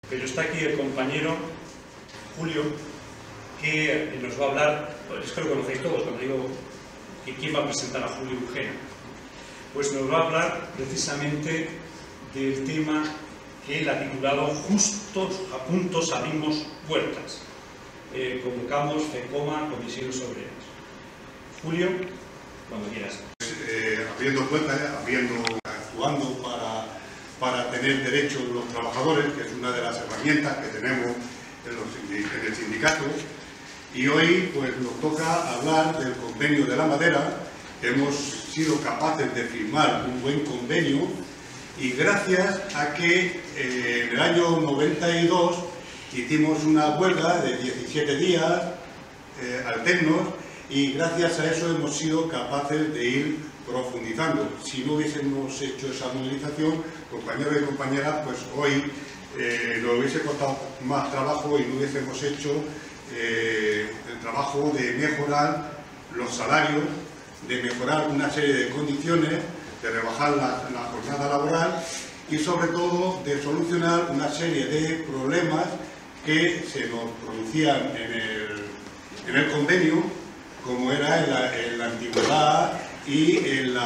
Pero está aquí el compañero Julio, que nos va a hablar, pues es que lo conocéis todos, cuando digo que quién va a presentar a Julio Ugena, pues nos va a hablar precisamente del tema que él ha titulado Juntos abrimos puertas. Convocamos FECOMA, Comisiones Obreras. Julio, cuando quieras. Abriendo puertas, actuando para tener derechos los trabajadores, que es una de las herramientas que tenemos en el sindicato. Y hoy pues nos toca hablar del convenio de la madera. Hemos sido capaces de firmar un buen convenio y gracias a que en el año 92 hicimos una huelga de 17 días alternos y gracias a eso hemos sido capaces de ir profundizando. Si no hubiésemos hecho esa movilización, compañeros y compañeras, pues hoy nos hubiese costado más trabajo y no hubiésemos hecho el trabajo de mejorar los salarios, de mejorar una serie de condiciones, de rebajar la jornada laboral y sobre todo de solucionar una serie de problemas que se nos producían en el convenio, como era en la antigüedad y en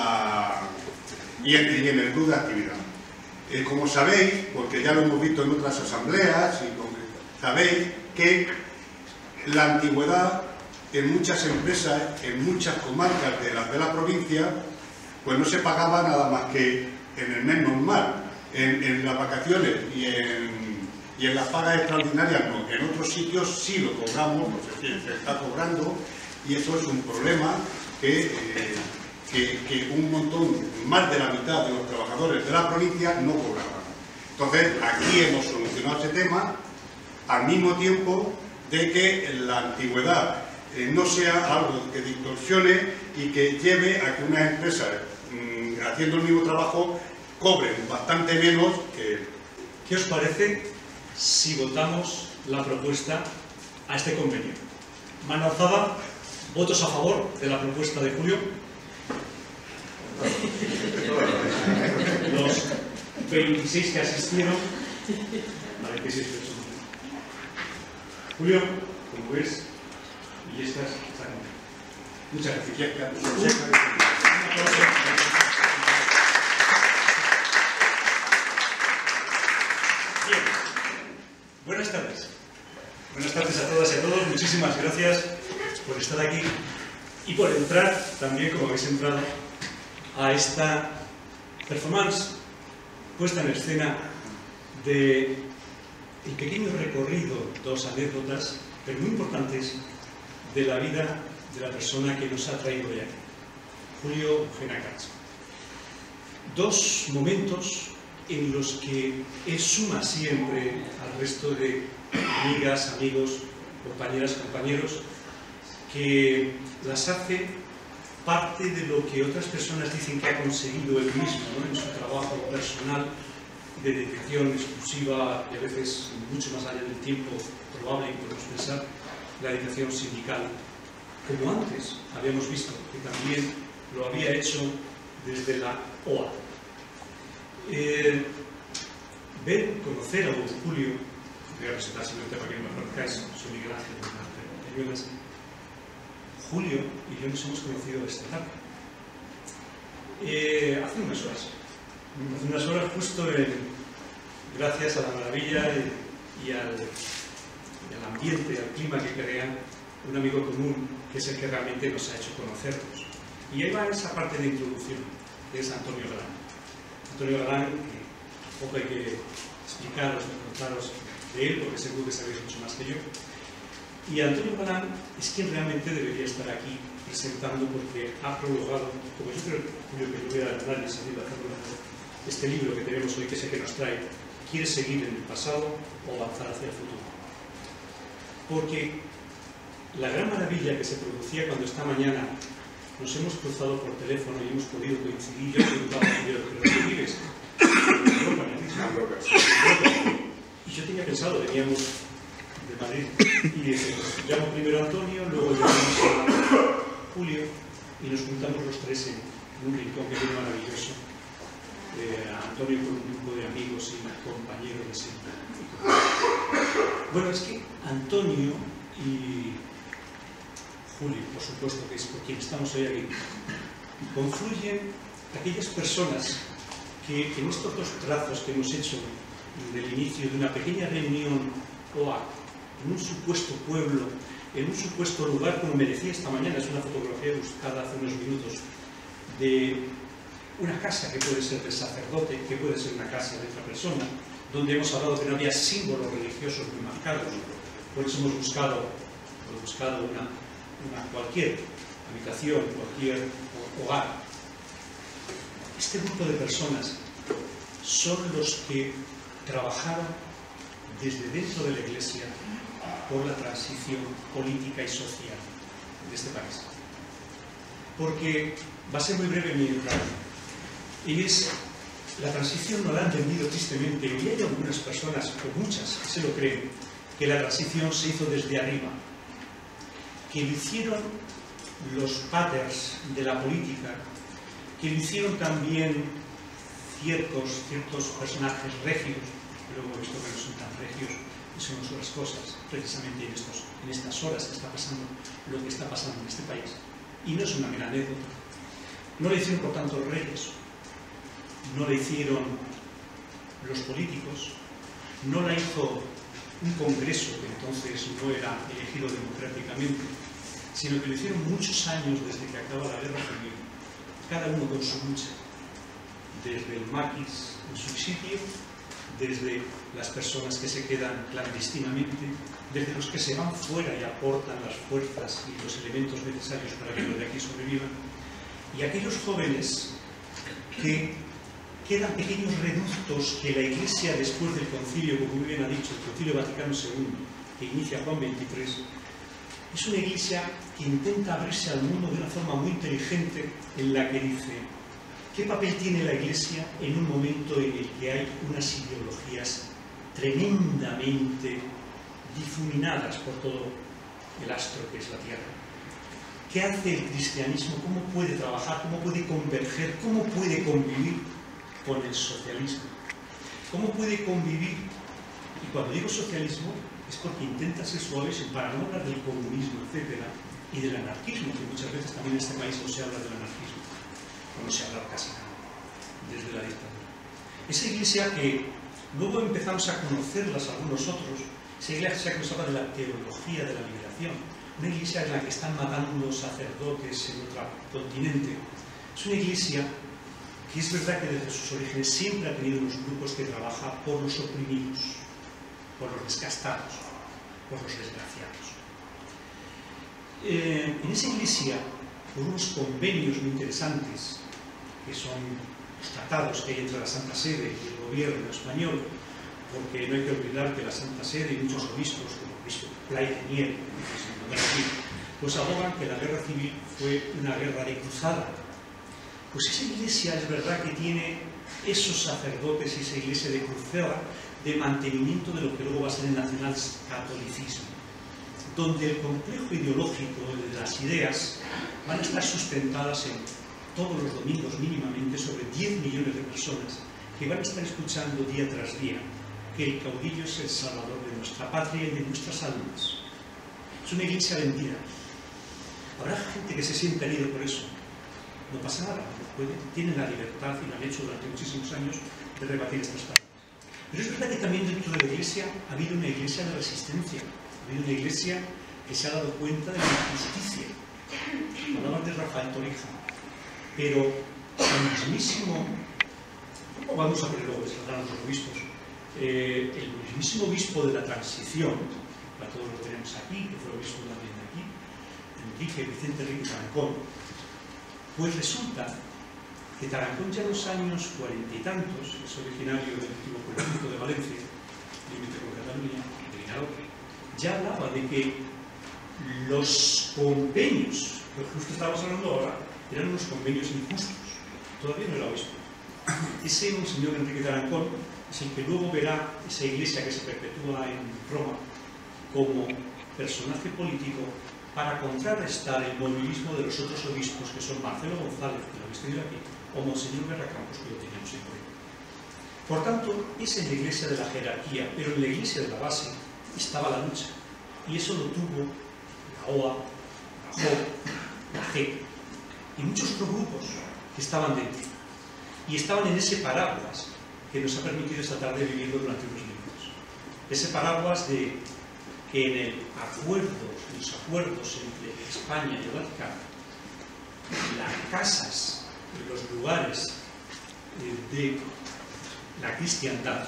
el club de actividad. Como sabéis, porque ya lo hemos visto en otras asambleas, sabéis que la antigüedad en muchas empresas, en muchas comarcas de la provincia, pues no se pagaba nada más que en el mes normal, en las vacaciones y en las pagas extraordinarias no. En otros sitios sí lo cobramos, se está cobrando, y eso es un problema que un montón, más de la mitad de los trabajadores de la provincia no cobraban. Entonces, aquí hemos solucionado ese tema, al mismo tiempo de que la antigüedad no sea algo que distorsione y que lleve a que unas empresas, haciendo el mismo trabajo, cobren bastante menos que... ¿Qué os parece si votamos la propuesta a este convenio? Mano alzada, votos a favor de la propuesta de Julio. Los 26 que asistieron, la 26 personas. Julio, como ves, y estas están. Muchas gracias. Bien. Buenas tardes. Buenas tardes a todas y a todos. Muchísimas gracias por estar aquí y por entrar también, como habéis entrado, a esta performance, puesta en escena de el pequeño recorrido, dos anécdotas, pero muy importantes, de la vida de la persona que nos ha traído hoy aquí, Julio Ugena Cats. Dos momentos en los que él suma siempre al resto de amigas, amigos, compañeras, compañeros, que las hace parte de lo que otras personas dicen que ha conseguido él mismo, ¿no? En su trabajo personal de dedicación exclusiva y a veces mucho más allá del tiempo probable que podemos pensar, la dedicación sindical, como antes habíamos visto que también lo había hecho desde la OA. Ver, conocer a don Julio, voy a presentar simplemente para que no me conozcáis, soy Miguel Ángel Peñuelas. Julio y yo nos hemos conocido esta tarde. Hace unas horas justo gracias a la maravilla y al ambiente, al clima que crea un amigo común que es el que realmente nos ha hecho conocernos. Y ahí va esa parte de introducción, que es Antonio Galán. Antonio Galán, que poco hay que explicaros, contaros de él, porque seguro que sabéis mucho más que yo. Y Antonio Galán es quien realmente debería estar aquí presentando, porque ha prolongado, como yo creo que yo voy a dar el sentido a hacerlo, este libro que tenemos hoy, que es el que nos trae, quiere seguir en el pasado o avanzar hacia el futuro. Porque la gran maravilla que se producía cuando esta mañana nos hemos cruzado por teléfono y hemos podido coincidir, yo preguntaba a Julio, ¿pero dónde vives? Y yo tenía pensado, veníamos de Madrid, y llamo primero a Antonio, luego llamamos a Julio y nos juntamos los tres en un rincón que es maravilloso. Antonio con un grupo de amigos y compañeros de siempre. Bueno, es que Antonio y Julio, por supuesto, que es por quien estamos hoy aquí, confluyen aquellas personas que en estos dos trazos que hemos hecho del inicio de una pequeña reunión OA, en un supuesto pueblo, en un supuesto lugar, como me decía esta mañana, es una fotografía buscada hace unos minutos, de una casa que puede ser del sacerdote, que puede ser una casa de otra persona, donde hemos hablado que no había símbolos religiosos muy marcados, por eso hemos buscado cualquier habitación, cualquier hogar. Este grupo de personas son los que trabajaron desde dentro de la Iglesia por la transición política y social de este país. Porque va a ser muy breve mi entrada. Y es, la transición no la han entendido tristemente, y hay algunas personas, o muchas, que se lo creen, que la transición se hizo desde arriba, que lo hicieron los padres de la política, que lo hicieron también ciertos personajes regios, pero hemos visto que no son tan regios, y son otras cosas, precisamente en estas horas que está pasando lo que está pasando en este país. Y no es una mera anécdota. No lo hicieron, por tanto, los reyes, no lo hicieron los políticos, no la hizo un congreso que entonces no era elegido democráticamente, sino que lo hicieron muchos años desde que acaba la guerra civil, cada uno con su lucha, desde el maquis en su sitio, desde las personas que se quedan clandestinamente, desde los que se van fuera y aportan las fuerzas y los elementos necesarios para que los de aquí sobrevivan, y aquellos jóvenes que quedan pequeños reductos que la Iglesia, después del concilio, como muy bien ha dicho, el Concilio Vaticano II, que inicia Juan XXIII, es una Iglesia que intenta abrirse al mundo de una forma muy inteligente, en la que dice: ¿qué papel tiene la Iglesia en un momento en el que hay unas ideologías tremendamente difuminadas por todo el astro que es la Tierra? ¿Qué hace el cristianismo? ¿Cómo puede trabajar? ¿Cómo puede converger? ¿Cómo puede convivir con el socialismo? ¿Cómo puede convivir? Y cuando digo socialismo es porque intenta ser suave para no hablar del comunismo, etcétera, y del anarquismo, que muchas veces también en este país no se habla del anarquismo, o no se habla casi nada, desde la dictadura. Esa Iglesia que luego empezamos a conocerlas algunos otros, esa Iglesia que nos habla de la teología de la liberación, una Iglesia en la que están matando sacerdotes en otro continente, es una Iglesia que es verdad que desde sus orígenes siempre ha tenido unos grupos que trabajan por los oprimidos, por los desgastados, por los desgraciados. En esa Iglesia, por unos convenios muy interesantes, que son los tratados que hay entre la Santa Sede y el gobierno español, porque no hay que olvidar que la Santa Sede y muchos obispos, como el obispo Playtenier, pues abogan que la guerra civil fue una guerra de cruzada. Pues esa Iglesia es verdad que tiene esos sacerdotes y esa Iglesia de cruzada, de mantenimiento de lo que luego va a ser el nacionalcatolicismo, donde el complejo ideológico de las ideas van a estar sustentadas en todos los domingos mínimamente sobre 10 millones de personas que van a estar escuchando día tras día que el caudillo es el salvador de nuestra patria y de nuestras almas. Es una Iglesia vendida. Habrá gente que se sienta herido por eso. No pasa nada, tienen la libertad, y lo han hecho durante muchísimos años, de rebatir estas palabras. Pero es verdad que también dentro de la Iglesia ha habido una Iglesia de resistencia, ha habido una Iglesia que se ha dado cuenta de la injusticia. Hablaban de Rafael Torija, pero el mismísimo, vamos a ver luego que saldrán los obispos, el mismísimo obispo de la transición, para todos lo tenemos aquí, que fue obispo también de aquí, Enrique Vicente Enrique Tarancón, pues resulta que Tarancón ya en los años 40 y tantos, es originario del antiguo Colegio de Valencia, límite con Cataluña, de Vinalopre, ya hablaba de que los convenios, que justo estábamos hablando ahora, eran unos convenios injustos. Todavía no era obispo. Ese monseñor Enrique Tarancón es el que luego verá esa Iglesia que se perpetúa en Roma como personaje político para contrarrestar el movilismo de los otros obispos, que son Marcelo González, que lo habéis tenido aquí, o Monseñor Guerra Campos, que lo teníamos en Corea. Por tanto, es en la Iglesia de la jerarquía, pero en la Iglesia de la base, estaba la lucha. Y eso lo tuvo la OA, la JOC, la GEC y muchos otros grupos que estaban dentro. Y estaban en ese paraguas que nos ha permitido esta tarde vivirlo durante unos minutos. Ese paraguas de que en los acuerdos entre España y el Vaticano, las casas, los lugares de la cristiandad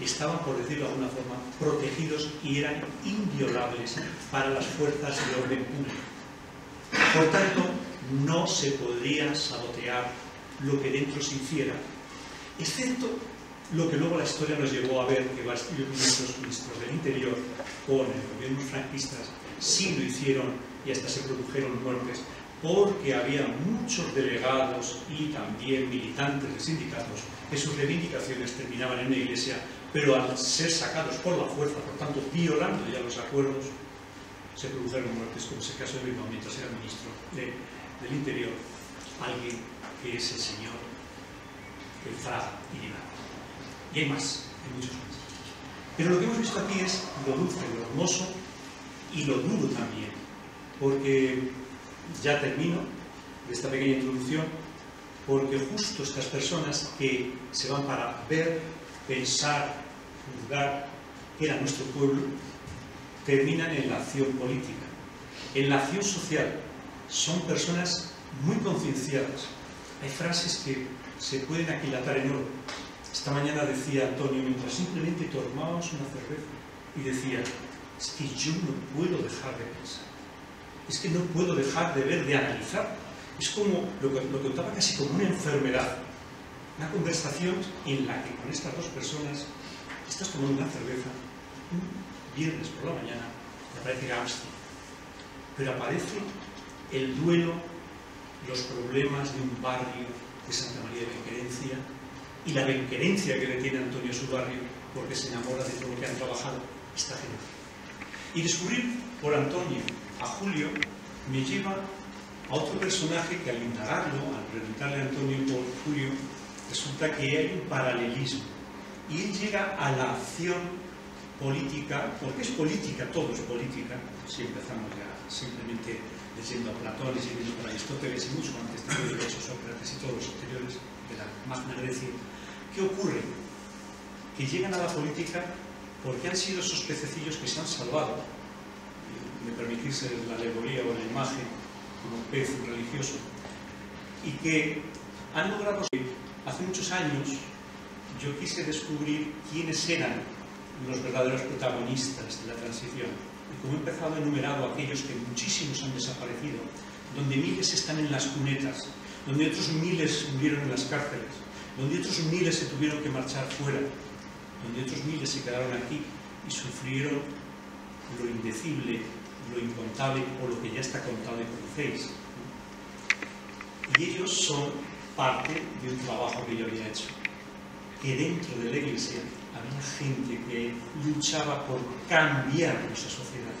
estaban, por decirlo de alguna forma, protegidos y eran inviolables para las fuerzas de orden público. Por tanto, no se podría sabotear lo que dentro se hiciera, excepto lo que luego la historia nos llevó a ver, que varios ministros del Interior con el gobierno franquistas sí lo hicieron y hasta se produjeron muertes, porque había muchos delegados y también militantes de sindicatos que sus reivindicaciones terminaban en la Iglesia, pero al ser sacados por la fuerza, por tanto violando ya los acuerdos, se produjeron muertes, como es el caso de Bilbao, mientras era ministro del Interior, alguien que es el señor el Fraga Iribarne. Y hay más, hay muchos más. Pero lo que hemos visto aquí es lo dulce, lo hermoso y lo duro también, porque ya termino de esta pequeña introducción, porque justo estas personas que se van para ver, pensar, juzgar, que era nuestro pueblo, terminan en la acción política, en la acción social. Son personas muy concienciadas. Hay frases que se pueden aquilatar en oro. Esta mañana decía Antonio, mientras simplemente tomábamos una cerveza, y decía, es que yo no puedo dejar de pensar, es que no puedo dejar de ver, de analizar. Es como, lo contaba casi como una enfermedad, una conversación en la que con estas dos personas estás tomando una cerveza un viernes por la mañana, y aparece Gramsci, pero aparece el duelo, los problemas de un barrio de Santa María de Benquerencia y la benquerencia que le tiene Antonio a su barrio porque se enamora de todo lo que han trabajado esta gente. Y descubrir por Antonio a Julio me lleva a otro personaje que al indagarlo, al preguntarle a Antonio por Julio, resulta que hay un paralelismo. Y él llega a la acción política, porque es política, todo es política, si empezamos ya simplemente leyendo a Platón, leyendo a Aristóteles y mucho antes de hecho Sócrates y todos los anteriores de la Magna Grecia. ¿Qué ocurre? Que llegan a la política porque han sido esos pececillos que se han salvado, me permitís la alegoría o la imagen, como un pez religioso, y que han logrado. Hace muchos años yo quise descubrir quiénes eran los verdaderos protagonistas de la transición. Y como he empezado enumerado aquellos que muchísimos han desaparecido, donde miles están en las cunetas, donde otros miles murieron en las cárceles, donde otros miles se tuvieron que marchar fuera, donde otros miles se quedaron aquí y sufrieron lo indecible, lo incontable o lo que ya está contado y conocéis. Y ellos son parte de un trabajo que yo había hecho, que dentro de la Iglesia había gente que luchaba por cambiar nuestra sociedad.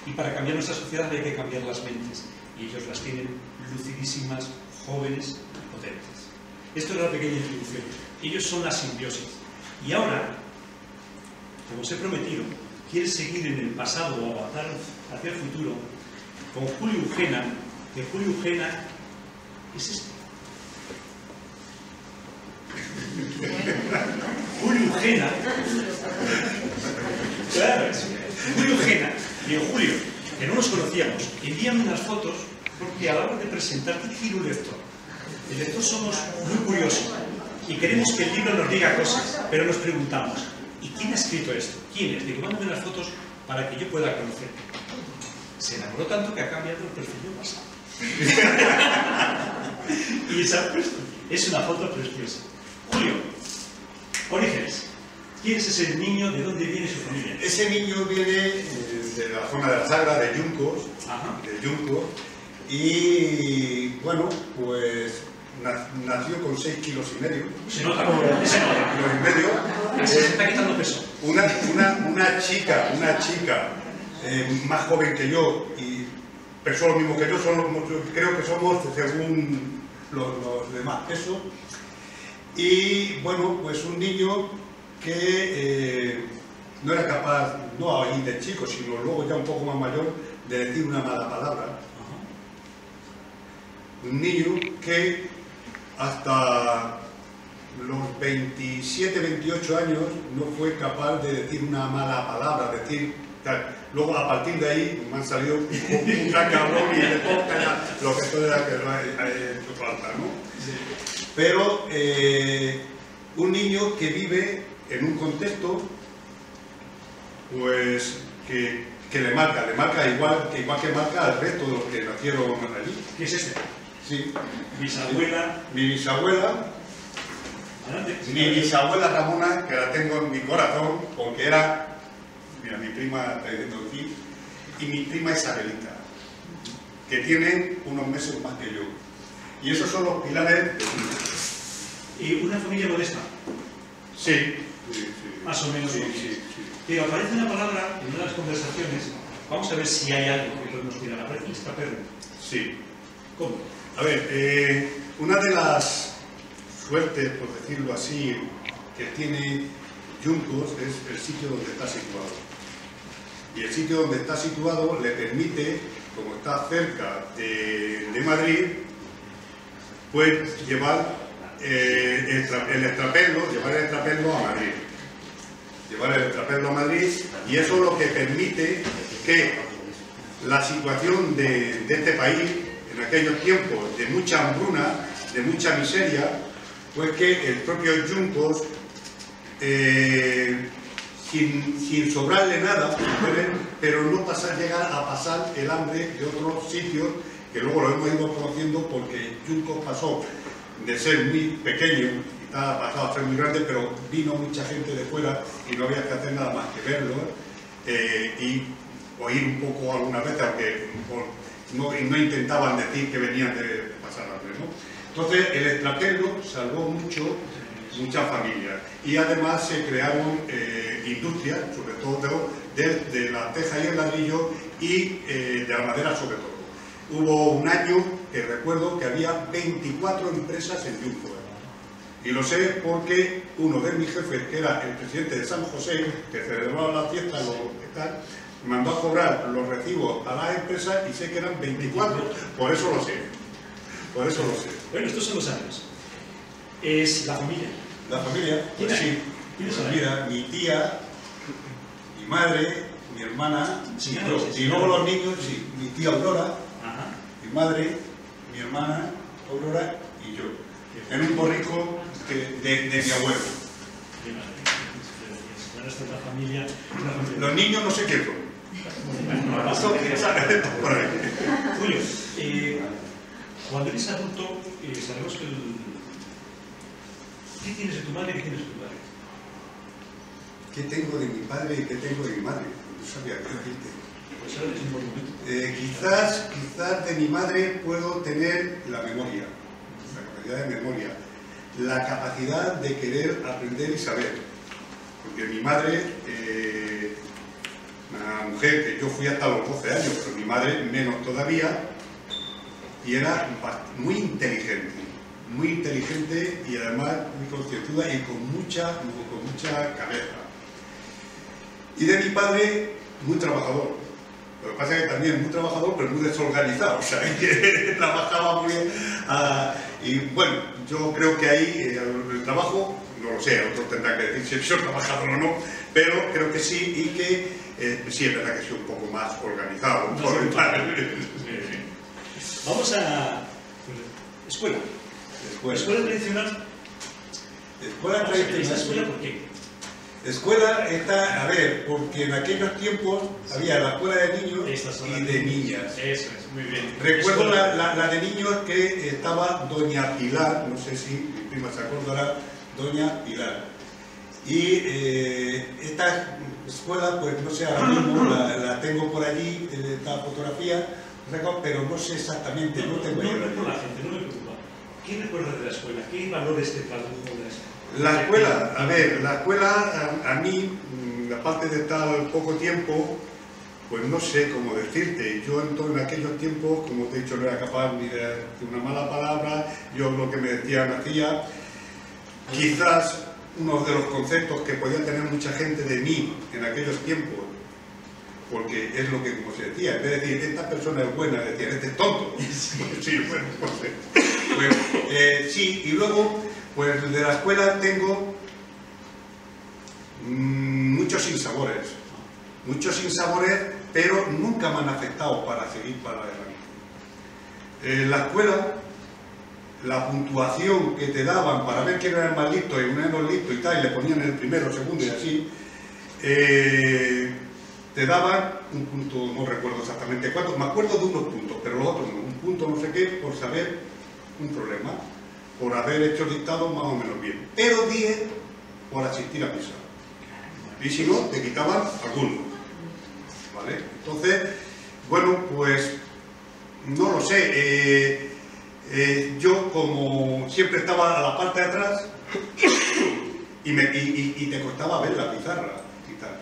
Y para cambiar nuestra sociedad hay que cambiar las mentes. Y ellos las tienen lucidísimas, jóvenes y potentes. Esto es la pequeña introducción. Ellos son la simbiosis. Y ahora, como os he prometido, quiere seguir en el pasado o avanzar hacia el futuro con Julio Eugena, que Julio Eugena es este. Julio Eugena, claro, Julio Eugena y Julio, que no nos conocíamos, envíame unas fotos porque a la hora de presentar, ¿qué quiere un lector? El lector somos muy curiosos y queremos que el libro nos diga cosas, pero nos preguntamos, ¿y quién ha escrito esto? ¿Quién es? Digo, mándame unas fotos para que yo pueda conocer. Se enamoró tanto que ha cambiado el perfil de WhatsApp. Y se ha puesto. Es una foto preciosa. Julio, orígenes. ¿Quién es ese niño? ¿De dónde viene su familia? Ese niño viene de la zona de la Sagra, de Yuncos, y bueno, pues nació con 6,5 kilos. Se nota, se nota. 6,5 kilos. Se está quitando peso. Una chica más joven que yo, y pesó lo mismo que yo, creo que somos según los demás pesos. Y bueno, pues un niño que no era capaz, no ahí de chico, sino luego ya un poco más mayor, de decir una mala palabra. Un niño que hasta los 27, 28 años no fue capaz de decir una mala palabra, decir tal. Luego a partir de ahí me han salido un cabrón y de toca lo que todo era que no ha hecho falta, ¿no? Sí. Pero un niño que vive en un contexto pues que le marca igual que marca al resto de los que nacieron allí. ¿Qué es este? Sí. Bisabuela. Mi bisabuela. Mi bisabuela Ramona, que la tengo en mi corazón, porque era, mira, mi prima está diciendo aquí, y mi prima Isabelita, que tienen unos meses más que yo. Y esos son los pilares. ¿Y una familia modesta? Sí. Más o menos. Sí. Pero aparece una palabra en una de las conversaciones, vamos a ver si hay algo que podemos tirar. Aparece extraperlo. Sí. ¿Cómo? A ver, una de las suertes, por decirlo así, que tiene Juncos es el sitio donde está situado. Y el sitio donde está situado le permite, como está cerca de Madrid, pues llevar el extraperlo a Madrid. Llevar el extraperlo a Madrid, y eso es lo que permite que la situación de este país, en aquellos tiempos de mucha hambruna, de mucha miseria, pues que el propio Juncos, sin sobrarle nada, pero no llegar a pasar el hambre de otros sitios, que luego lo hemos ido conociendo, porque Juncos pasó de ser muy pequeño y está pasado a ser muy grande, pero vino mucha gente de fuera y no había que hacer nada más que verlo y oír un poco algunas veces, aunque no intentaban decir que venían de pasar hambre, ¿no? Entonces el extraperlo salvó muchas familias, y además se crearon industrias, sobre todo de la teja y el ladrillo, y de la madera sobre todo. Hubo un año que recuerdo que había 24 empresas en Juncos. Y lo sé porque uno de mis jefes, que era el presidente de San José, que celebraba la fiesta, me mandó a cobrar los recibos a las empresas, y sé que eran 24, por eso lo sé. Por eso lo sé. Bueno, estos son los años. Es la familia. La familia, pues sí. Mira, mi tía, mi madre, mi hermana, sí, yo. Y luego los niños, sí, mi tía Aurora, mi madre, mi hermana Aurora y yo. En un borrico de mi abuelo. Bueno, esta es la familia. Los niños no sé qué son. Julio, cuando eres adulto, sabemos que ¿qué tienes de tu madre y qué tienes de tu padre? ¿Qué tengo de mi padre y qué tengo de mi madre? No sabía qué decirte. Pues ahora es un buen momento. Quizás de mi madre puedo tener la memoria, la capacidad de memoria, la capacidad de querer aprender y saber. Porque mi madre, una mujer que yo fui hasta los 12 años, pero mi madre menos todavía, y era muy inteligente y además muy concienzuda y con mucha cabeza. Y de mi padre, muy trabajador. Lo que pasa es que también muy trabajador, pero muy desorganizado, o sea, que trabajaba muy bien. Y bueno, yo creo que ahí el trabajo, no lo sé, otros tendrán que decir si soy trabajador o no, pero creo que sí, y que sí es verdad que soy un poco más organizado. Vamos a escuela. Escuela tradicional. Escuela tradicional. ¿Esta escuela por qué? Escuela está, a ver, porque en aquellos tiempos había la escuela de niños y de niñas. Eso es, muy bien. Recuerdo la de niños que estaba Doña Pilar, no sé si mi prima se acordará, Doña Pilar. Y esta escuela, pues no sé, ahora mismo la tengo por allí, esta fotografía, pero no sé exactamente, no tengo idea. No, la gente, no me preocupa. ¿Qué recuerdas de la escuela? ¿Qué valores te tradujo de la escuela? La escuela, a ver, la escuela a mí, aparte de estar poco tiempo, pues no sé cómo decirte. Yo en aquellos tiempos, como te he dicho, no era capaz ni de decir una mala palabra, yo lo que me decían hacía. Quizás uno de los conceptos que podía tener mucha gente de mí en aquellos tiempos, porque es lo que, como se decía, en vez de decir, esta persona es buena, decían, este es tonto. Sí, bueno, pues, sí, y luego, pues de la escuela tengo muchos sinsabores, pero nunca me han afectado para seguir para adelante. En la escuela, la puntuación que te daban para ver quién era el más listo y menos listo y tal, y le ponían el primero, segundo y así, te daban un punto, no recuerdo exactamente cuánto, me acuerdo de unos puntos, pero los otros no, un punto no sé qué por saber un problema, por haber hecho dictado más o menos bien, pero 10 por asistir a misa, y si no, te quitaban algunos, ¿vale? Entonces, bueno, pues, no lo sé, yo como siempre estaba a la parte de atrás y te costaba ver la pizarra y tal.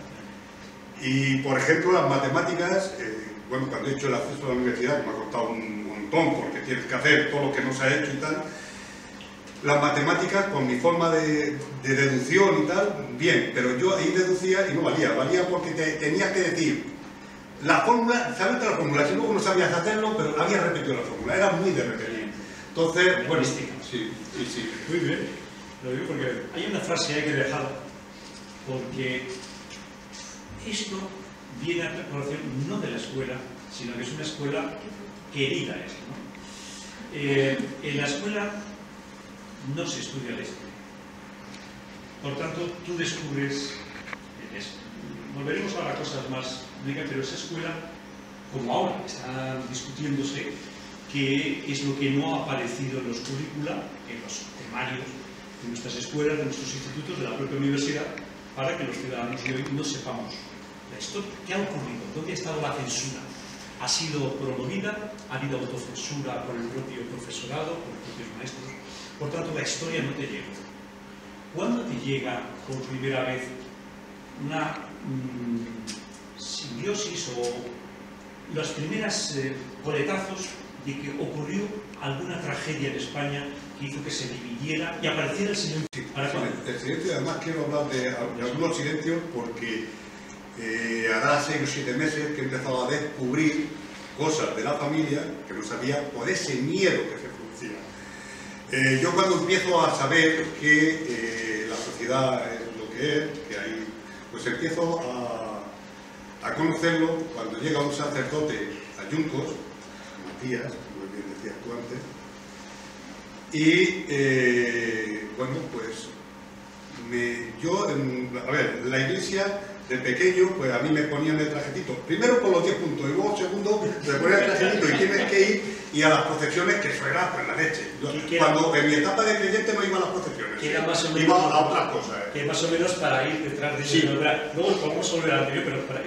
Y por ejemplo las matemáticas, bueno, cuando he hecho el acceso a la universidad, que me ha costado un montón porque tienes que hacer todo lo que no se ha hecho y tal, las matemáticas con mi forma de deducción y tal, bien, pero yo ahí deducía y no valía porque tenías que decir la fórmula, sabes la fórmula, si luego no sabías hacerlo, pero había repetido la fórmula, era muy de repetir. Entonces, bueno, sí. Muy bien, lo digo porque hay una frase ahí que he dejado, porque esto viene a colación no de la escuela, sino que es una escuela querida, ¿no? En la escuela no se estudia la historia. Por tanto, tú descubres, volveremos ahora a cosas más médicas, pero esa escuela, como ahora está discutiéndose, qué es lo que no ha aparecido en los currícula, en los temarios de nuestras escuelas, de nuestros institutos, de la propia universidad, para que los ciudadanos de hoy no sepamos la historia. ¿Qué ha ocurrido? ¿Dónde ha estado la censura? ¿Ha sido promovida? ¿Ha habido autocensura por el propio profesorado, por los propios maestros? Por tanto, la historia no te llega. ¿Cuándo te llega por primera vez una simbiosis o los primeros coletazos de que ocurrió alguna tragedia en España que hizo que se dividiera y apareciera el silencio? El silencio, además quiero hablar de algunos silencios porque hará 6 o 7 meses que he empezado a descubrir cosas de la familia que no sabía por ese miedo que se producía. Yo cuando empiezo a saber que la sociedad es lo que es, que hay, pues empiezo a conocerlo cuando llega un sacerdote a Yuncos, Matías, como bien decías tú antes, y bueno, pues a ver, la iglesia de pequeño, pues a mí me ponían el trajetito, primero por los 10 puntos y luego segundo me ponían el trajetito y tienes que ir y a las procesiones, que eso era pues la leche. Cuando en mi etapa de creyente no iba a las procesiones, iba a otras cosas. Que más o menos para ir detrás de sí. Luego podemos volver al anterior, pero para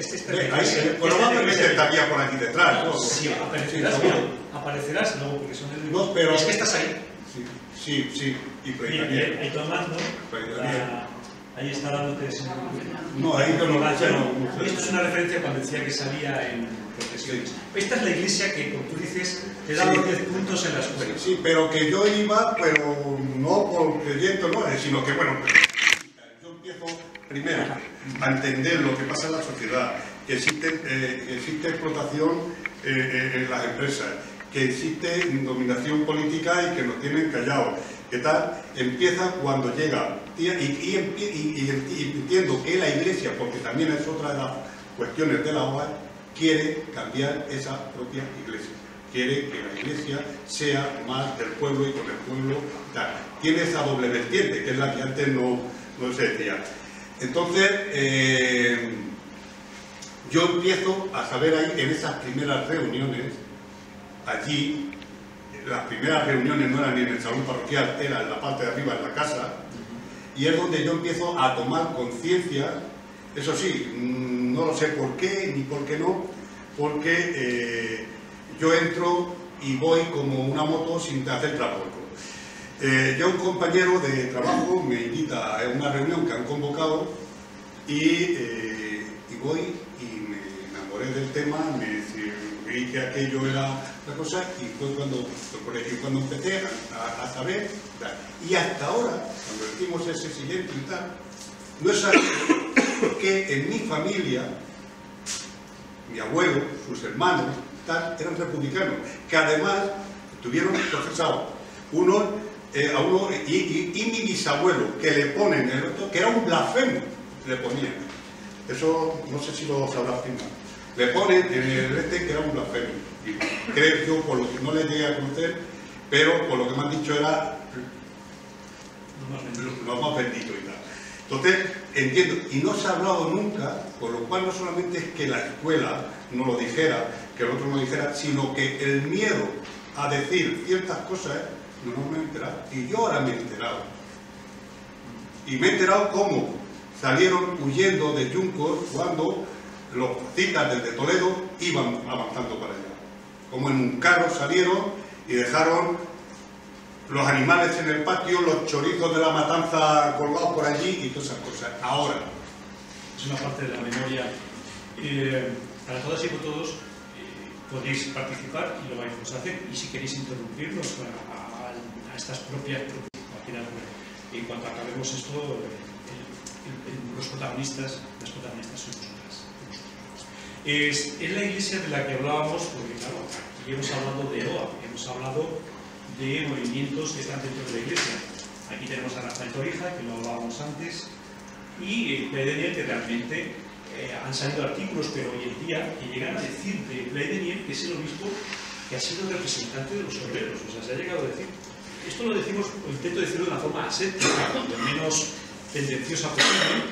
probablemente estaría por aquí detrás. ¿No? Sí, aparecerás luego porque son el no, pero es que estás ahí. Sí, y predicaría. Ahí tomando, ahí está dándote ese... No, ahí yo no. Esto es una referencia cuando decía que salía en profesiones. Sí. Esta es la iglesia que, como tú dices, te da los 10 puntos en la escuela. Sí, pero que yo iba, pero no por creyente, no, sino que, bueno, yo empiezo primero a entender lo que pasa en la sociedad, que existe explotación en las empresas, que existe dominación política y que nos tienen callados. ¿Qué tal? Empieza cuando llega, y entiendo que la iglesia, porque también es otra de las cuestiones de la OA, quiere cambiar esa propia iglesia. Quiere que la iglesia sea más del pueblo y con el pueblo tal. Tiene esa doble vertiente, que es la que antes no se decía. Entonces, yo empiezo a saber ahí, en esas primeras reuniones, allí, las primeras reuniones no eran ni en el salón parroquial, era en la parte de arriba, en la casa, y es donde yo empiezo a tomar conciencia, eso sí, no lo sé por qué ni por qué no, porque yo entro y voy como una moto sin hacer trabajo. Yo, un compañero de trabajo me invita a una reunión que han convocado y voy y me enamoro enamoré del tema, vi que aquello era la cosa y fue cuando empecé a saber, y hasta ahora, cuando decimos ese silencio y tal, no es algo que en mi familia, mi abuelo, sus hermanos, tal, eran republicanos, que además tuvieron procesados, a uno y mi bisabuelo, que le ponen, que era un blasfemo, le ponían. Eso no sé si lo sabrás firmar. Le ponen en el que era un blasfemo. Y creo yo, por lo que no le llegué a conocer, pero por lo que me han dicho era lo más bendito y tal. Entonces, entiendo, y no se ha hablado nunca, por lo cual no solamente es que la escuela no lo dijera, que el otro no lo dijera, sino que el miedo a decir ciertas cosas, no me he enterado. Y yo ahora me he enterado. Y me he enterado cómo salieron huyendo de Juncos cuando los citas desde Toledo iban avanzando para allá. Como en un carro salieron y dejaron los animales en el patio, los chorizos de la matanza colgados por allí y todas esas cosas. Ahora. Es una parte de la memoria. Para todas y por todos podéis participar y lo vais a hacer. Y si queréis interrumpirnos a estas propias en cuanto acabemos esto, las protagonistas son vosotras. Es la iglesia de la que hablábamos, porque claro, aquí hemos hablado de OA, hemos hablado de movimientos que están dentro de la iglesia. Aquí tenemos a Rafael Torija, que lo hablábamos antes, y Pleiadeniel, que realmente han salido artículos, pero hoy en día, que llegan a decir de Pleiadeniel que es el obispo que ha sido representante de los obreros. O sea, se ha llegado a decir. Esto lo decimos, o intento decirlo de una forma aséptica, lo menos tendenciosa posible,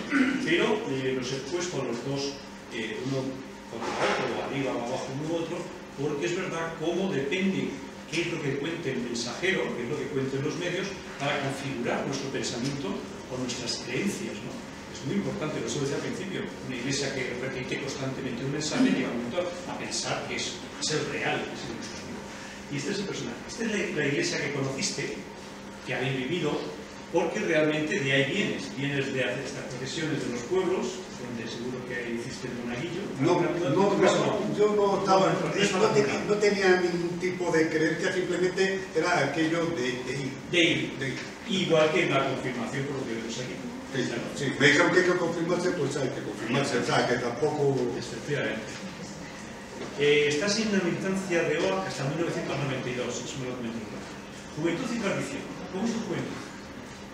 pero los he puesto a los dos, uno contra otro, o arriba o abajo uno u otro, porque es verdad cómo depende qué es lo que cuente el mensajero, qué es lo que cuenten los medios, para configurar nuestro pensamiento o nuestras creencias, ¿no? Es muy importante, lo decía al principio, una iglesia que repite constantemente un mensaje llega un momento a pensar que es el real, que es el nuestro amigo. Y este es el personaje. Esta es la iglesia que conociste, que habéis vivido, porque realmente de ahí vienes de hacer estas procesiones de los pueblos, donde seguro que hiciste el monaguillo. Yo no tenía ningún tipo de creencia, simplemente era aquello de ir. Igual que en la confirmación, por lo que vemos aquí. Sí, me dijeron que hay que confirmarse, pues hay que confirmarse, o sea, que tampoco... Efectivamente. Estás en una militancia de OA hasta 1992, eso me lo comenté. Juventud y tradición. ¿Cómo es tu juventud?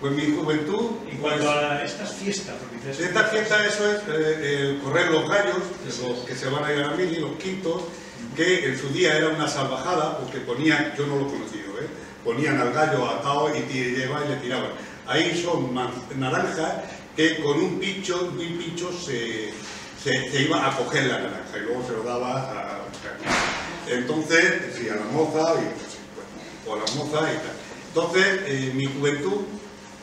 Pues mi juventud... En cuanto a estas fiestas... Esta fiesta, eso es correr los gallos, los que se van a ir a la mili, los quintos, que en su día era una salvajada, porque ponían, yo no lo he conocido, ponían al gallo atado y le tiraban. Ahí son naranjas que con un pincho se iba a coger la naranja y luego se lo daba a... Entonces, sí, a la moza o a la moza y tal. Entonces, mi juventud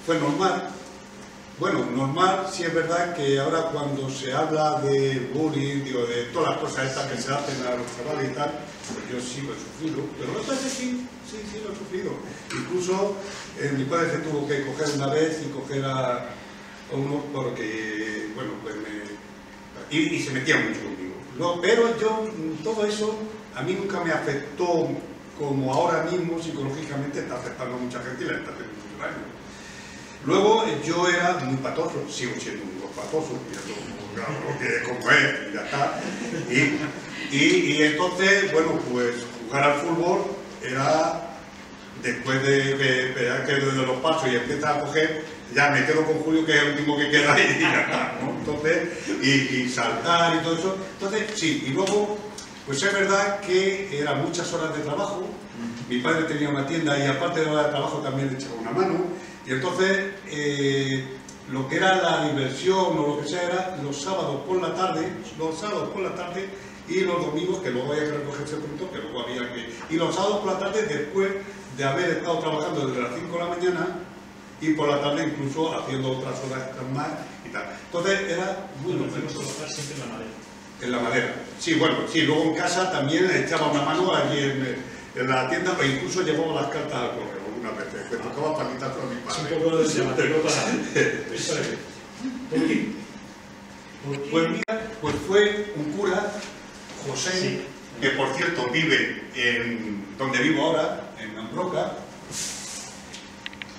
fue normal. Bueno, normal, sí es verdad que ahora cuando se habla de bullying, digo, de todas las cosas estas que se hacen a los chavales y tal, pues yo sí lo he sufrido, pero otras veces sí lo he sufrido. Incluso mi padre se tuvo que coger una vez y coger a uno porque, bueno, pues y se metía mucho conmigo. No, pero yo, todo eso, a mí nunca me afectó como ahora mismo psicológicamente está afectando a mucha gente y la está haciendo muchos años. Luego yo era muy patoso, sigo siendo muy patoso, como es, y ya está. Y entonces, bueno, pues jugar al fútbol era, después de que desde los pasos y empiezas a coger, ya me quedo con Julio, que es el último que queda, y ya está, ¿no? Entonces, y saltar y todo eso. Entonces, sí, y luego, pues es verdad que eran muchas horas de trabajo. Mi padre tenía una tienda y aparte de horas de trabajo también le echaba una mano. Y entonces, lo que era la diversión o lo que sea era los sábados por la tarde y los domingos, que luego había que recogerse pronto, que luego había que... Y los sábados por la tarde después de haber estado trabajando desde las 5 de la mañana y por la tarde incluso haciendo otras horas más y tal. Entonces era muy podemos trabajar siempre en la madera. En la madera. Sí, bueno, sí, luego en casa también echaba una mano allí en la tienda, e incluso llevaba las cartas al correo algunas veces, que tocaba palitas con mi padre. Es un poco llamativo para... ¿Por qué? Pues mira, pues fue un cura José, sí, que por cierto vive en donde vivo ahora, en Ambroca,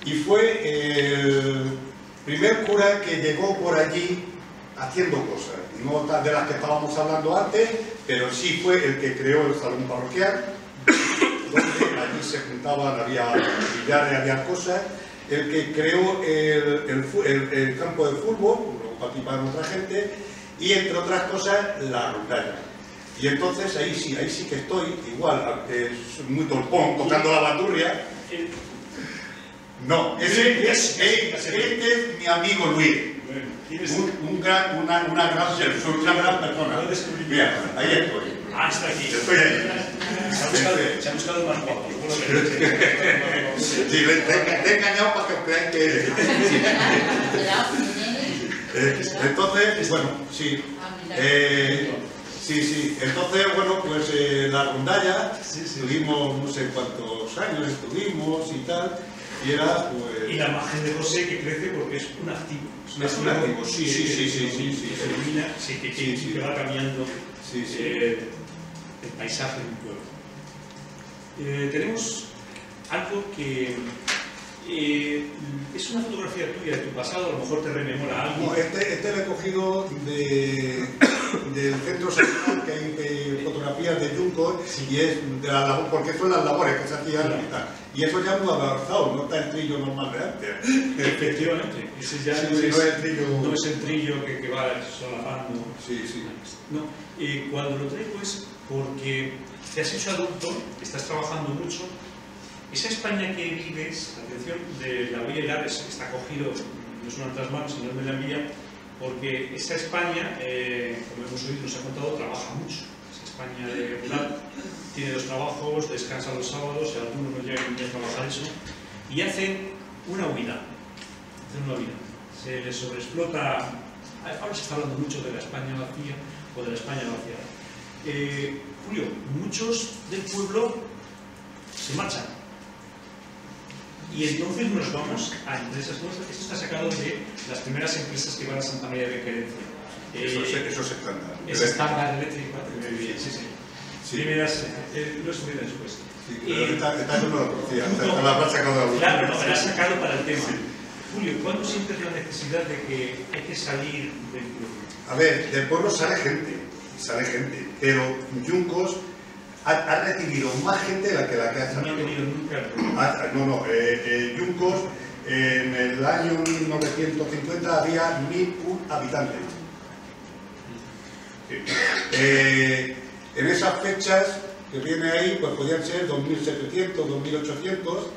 y fue el primer cura que llegó por allí haciendo cosas, no de las que estábamos hablando antes, pero sí fue el que creó el salón parroquial, donde allí se juntaban, había billares, había cosas, el que creó el campo de fútbol, luego participaron otra gente, y entre otras cosas la rondalla. Y entonces ahí sí que estoy, igual, es muy torpón, tocando la bandurria. No, este es mi amigo Luis. Una gran persona. Mira, ahí estoy. Ah, está aquí. Estoy ahí. Se ha buscado más guapo. Sí, te he engañado para que os creáis que... Entonces, bueno, sí. Sí. Entonces, bueno, pues la rondalla, estuvimos no sé cuántos años estuvimos y tal, y era pues... Y la imagen de José que crece porque es un activo. Es un activo, sí. Que va cambiando el paisaje del pueblo. Tenemos algo que es una fotografía tuya de tu pasado, a lo mejor te rememora algo. No, este lo he cogido del centro seccional que hay fotografías de Yuncos, y es de la labor, porque son las labores que se hacían y tal. Y eso ya muy avanzado, no está el trillo normal de antes. Efectivamente, ese ya no es el trillo que va solapando. Sí. No, cuando lo traigo es porque te has hecho adulto, estás trabajando mucho. Esa España que vives, atención, de la Villa Hilares, que está cogido, no es una de las manos, sino de la villa, porque esa España, como hemos oído, nos ha contado, trabaja mucho. Esa España de rural tiene 2 trabajos, descansa los sábados, y algunos no llegan ni a trabajar eso, y hacen una huida. Se les sobreexplota. Ahora se está hablando mucho de la España vacía o de la España vaciada. Julio, muchos del pueblo se marchan. Y entonces nos vamos a empresas nuestras. Esto está sacado de las primeras empresas que van a Santa María de Querencia. Eso es estándar. Es estándar eléctrico. Sí. Primeras, lo estudié después. Sí, pero esta yo no la conocía. La habrás sacado de algún. Claro, no, la has sacado para el tema. Julio, ¿cuándo sientes la necesidad de que hay que salir del pueblo? A ver, del pueblo sale gente, pero Yuncos ha recibido más gente de la que ha salido. No he tenido nunca el problema. Yuncos en el año 1950 había 1001 habitantes. En esas fechas que viene ahí, pues podían ser 2.700, 2.800.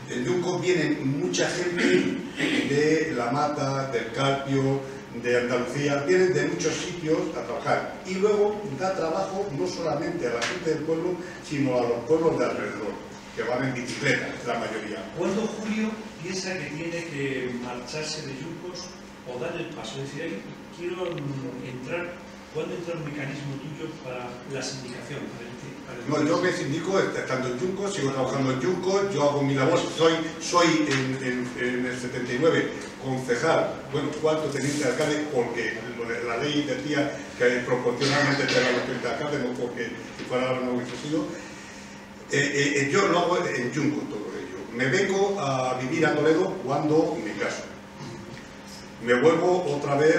En Yuncos viene mucha gente de La Mata, del Carpio, de Andalucía, vienen de muchos sitios a trabajar, y luego da trabajo no solamente a la gente del pueblo, sino a los pueblos de alrededor, que van en bicicleta, la mayoría. ¿Cuándo Julio piensa que tiene que marcharse de Yuncos o dar el paso? Es decir, ahí quiero entrar, ¿cuándo entra un mecanismo tuyo para la sindicación? No, yo me sindico estando en Yuncos, sigo trabajando en Yuncos, yo hago mi labor, soy en el 79 concejal, bueno, cuarto teniente de alcalde, porque la ley decía que proporcionalmente era los tenientes de alcalde, no porque si fuera ahora no hubiese sido. Yo lo hago en Yuncos todo ello. Me vengo a vivir a Toledo cuando me caso. Me vuelvo otra vez,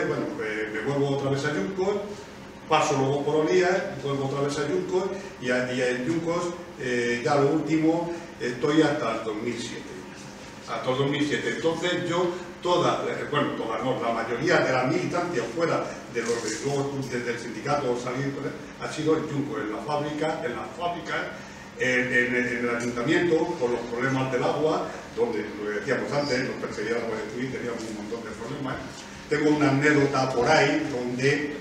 a Yuncos. Paso luego por Olías, vuelvo otra vez a Yuncos, y en Yuncos, ya lo último, estoy hasta el 2007. Hasta el 2007. Entonces yo, la mayoría de la militancia fuera de los desde el sindicato ha sido en Yuncos, en las fábricas, en el ayuntamiento, por los problemas del agua, donde, lo que decíamos antes, nos perseguía la Guardia Civil, teníamos un montón de problemas. Tengo una anécdota por ahí donde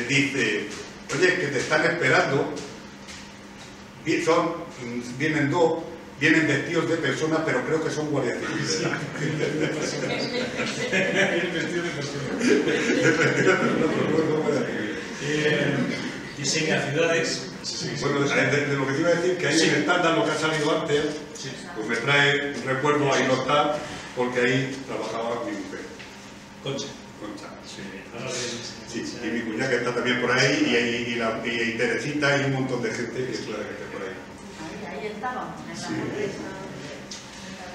dice, oye, que te están esperando, vienen vestidos de personas, pero creo que son guardias civiles. Vienen vestidos de personas. Diseña ciudades. Bueno, de lo que te iba a decir, que ahí en el estándar, lo que ha salido antes, pues me trae un recuerdo, ahí no está, porque ahí trabajaba mi mujer. Concha. Sí. Sí, y mi cuñada que está también por ahí, y Teresita y un montón de gente que está por ahí. Ahí estábamos, en la Sí.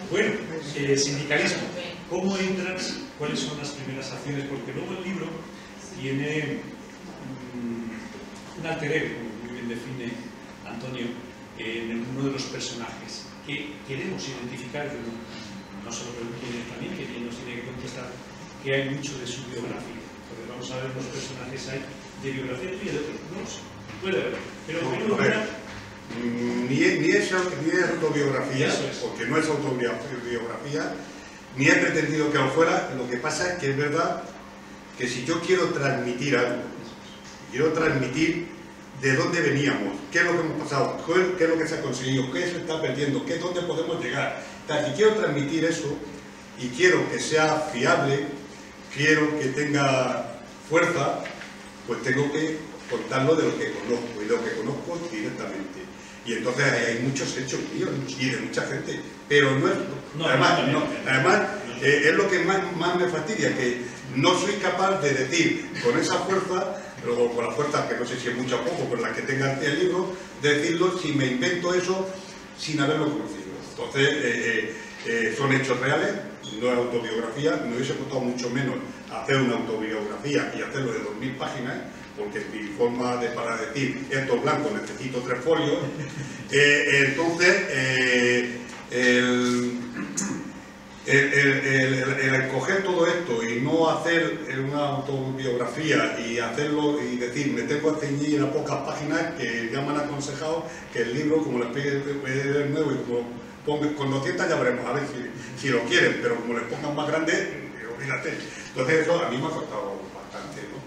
Bueno, sindicalismo. ¿Cómo entras? ¿Cuáles son las primeras acciones? Porque luego el libro tiene un alter ego, como muy bien define Antonio, en uno de los personajes que queremos identificar, pero no solo tiene también, que nos tiene que contestar que hay mucho de su biografía. Porque vamos a ver los personajes hay de biografía tuya y de otros. No lo sé, puede haber. Pero ni es autobiografía, porque no es autobiografía, ni he pretendido que lo fuera. Lo que pasa es que es verdad que si yo quiero transmitir algo, quiero transmitir de dónde veníamos, qué es lo que hemos pasado, qué es lo que se ha conseguido, qué se está perdiendo, dónde podemos llegar. Si quiero transmitir eso y quiero que sea fiable, quiero que tenga fuerza, pues tengo que contarlo de lo que conozco, y de lo que conozco directamente. Y entonces hay muchos hechos míos y de mucha gente, pero no es... Además, es lo que más me fastidia, que no soy capaz de decir con esa fuerza, o con la fuerza que no sé si es mucha o poco, con la que tenga el libro, decirlo si me invento eso sin haberlo conocido. Entonces, son hechos reales, no es autobiografía. Me hubiese costado mucho menos hacer una autobiografía y hacerlo de 2000 páginas, porque mi forma para decir esto es blanco necesito 3 folios. Entonces, el escoger todo esto y no hacer una autobiografía y hacerlo y decir, me tengo que ceñir a pocas páginas, que ya me han aconsejado que el libro, como les pegue el nuevo y como con 200 ya veremos, a ver si lo quieren, pero como les pongan más grande, olvídate. Entonces eso a mí me ha costado bastante, ¿no?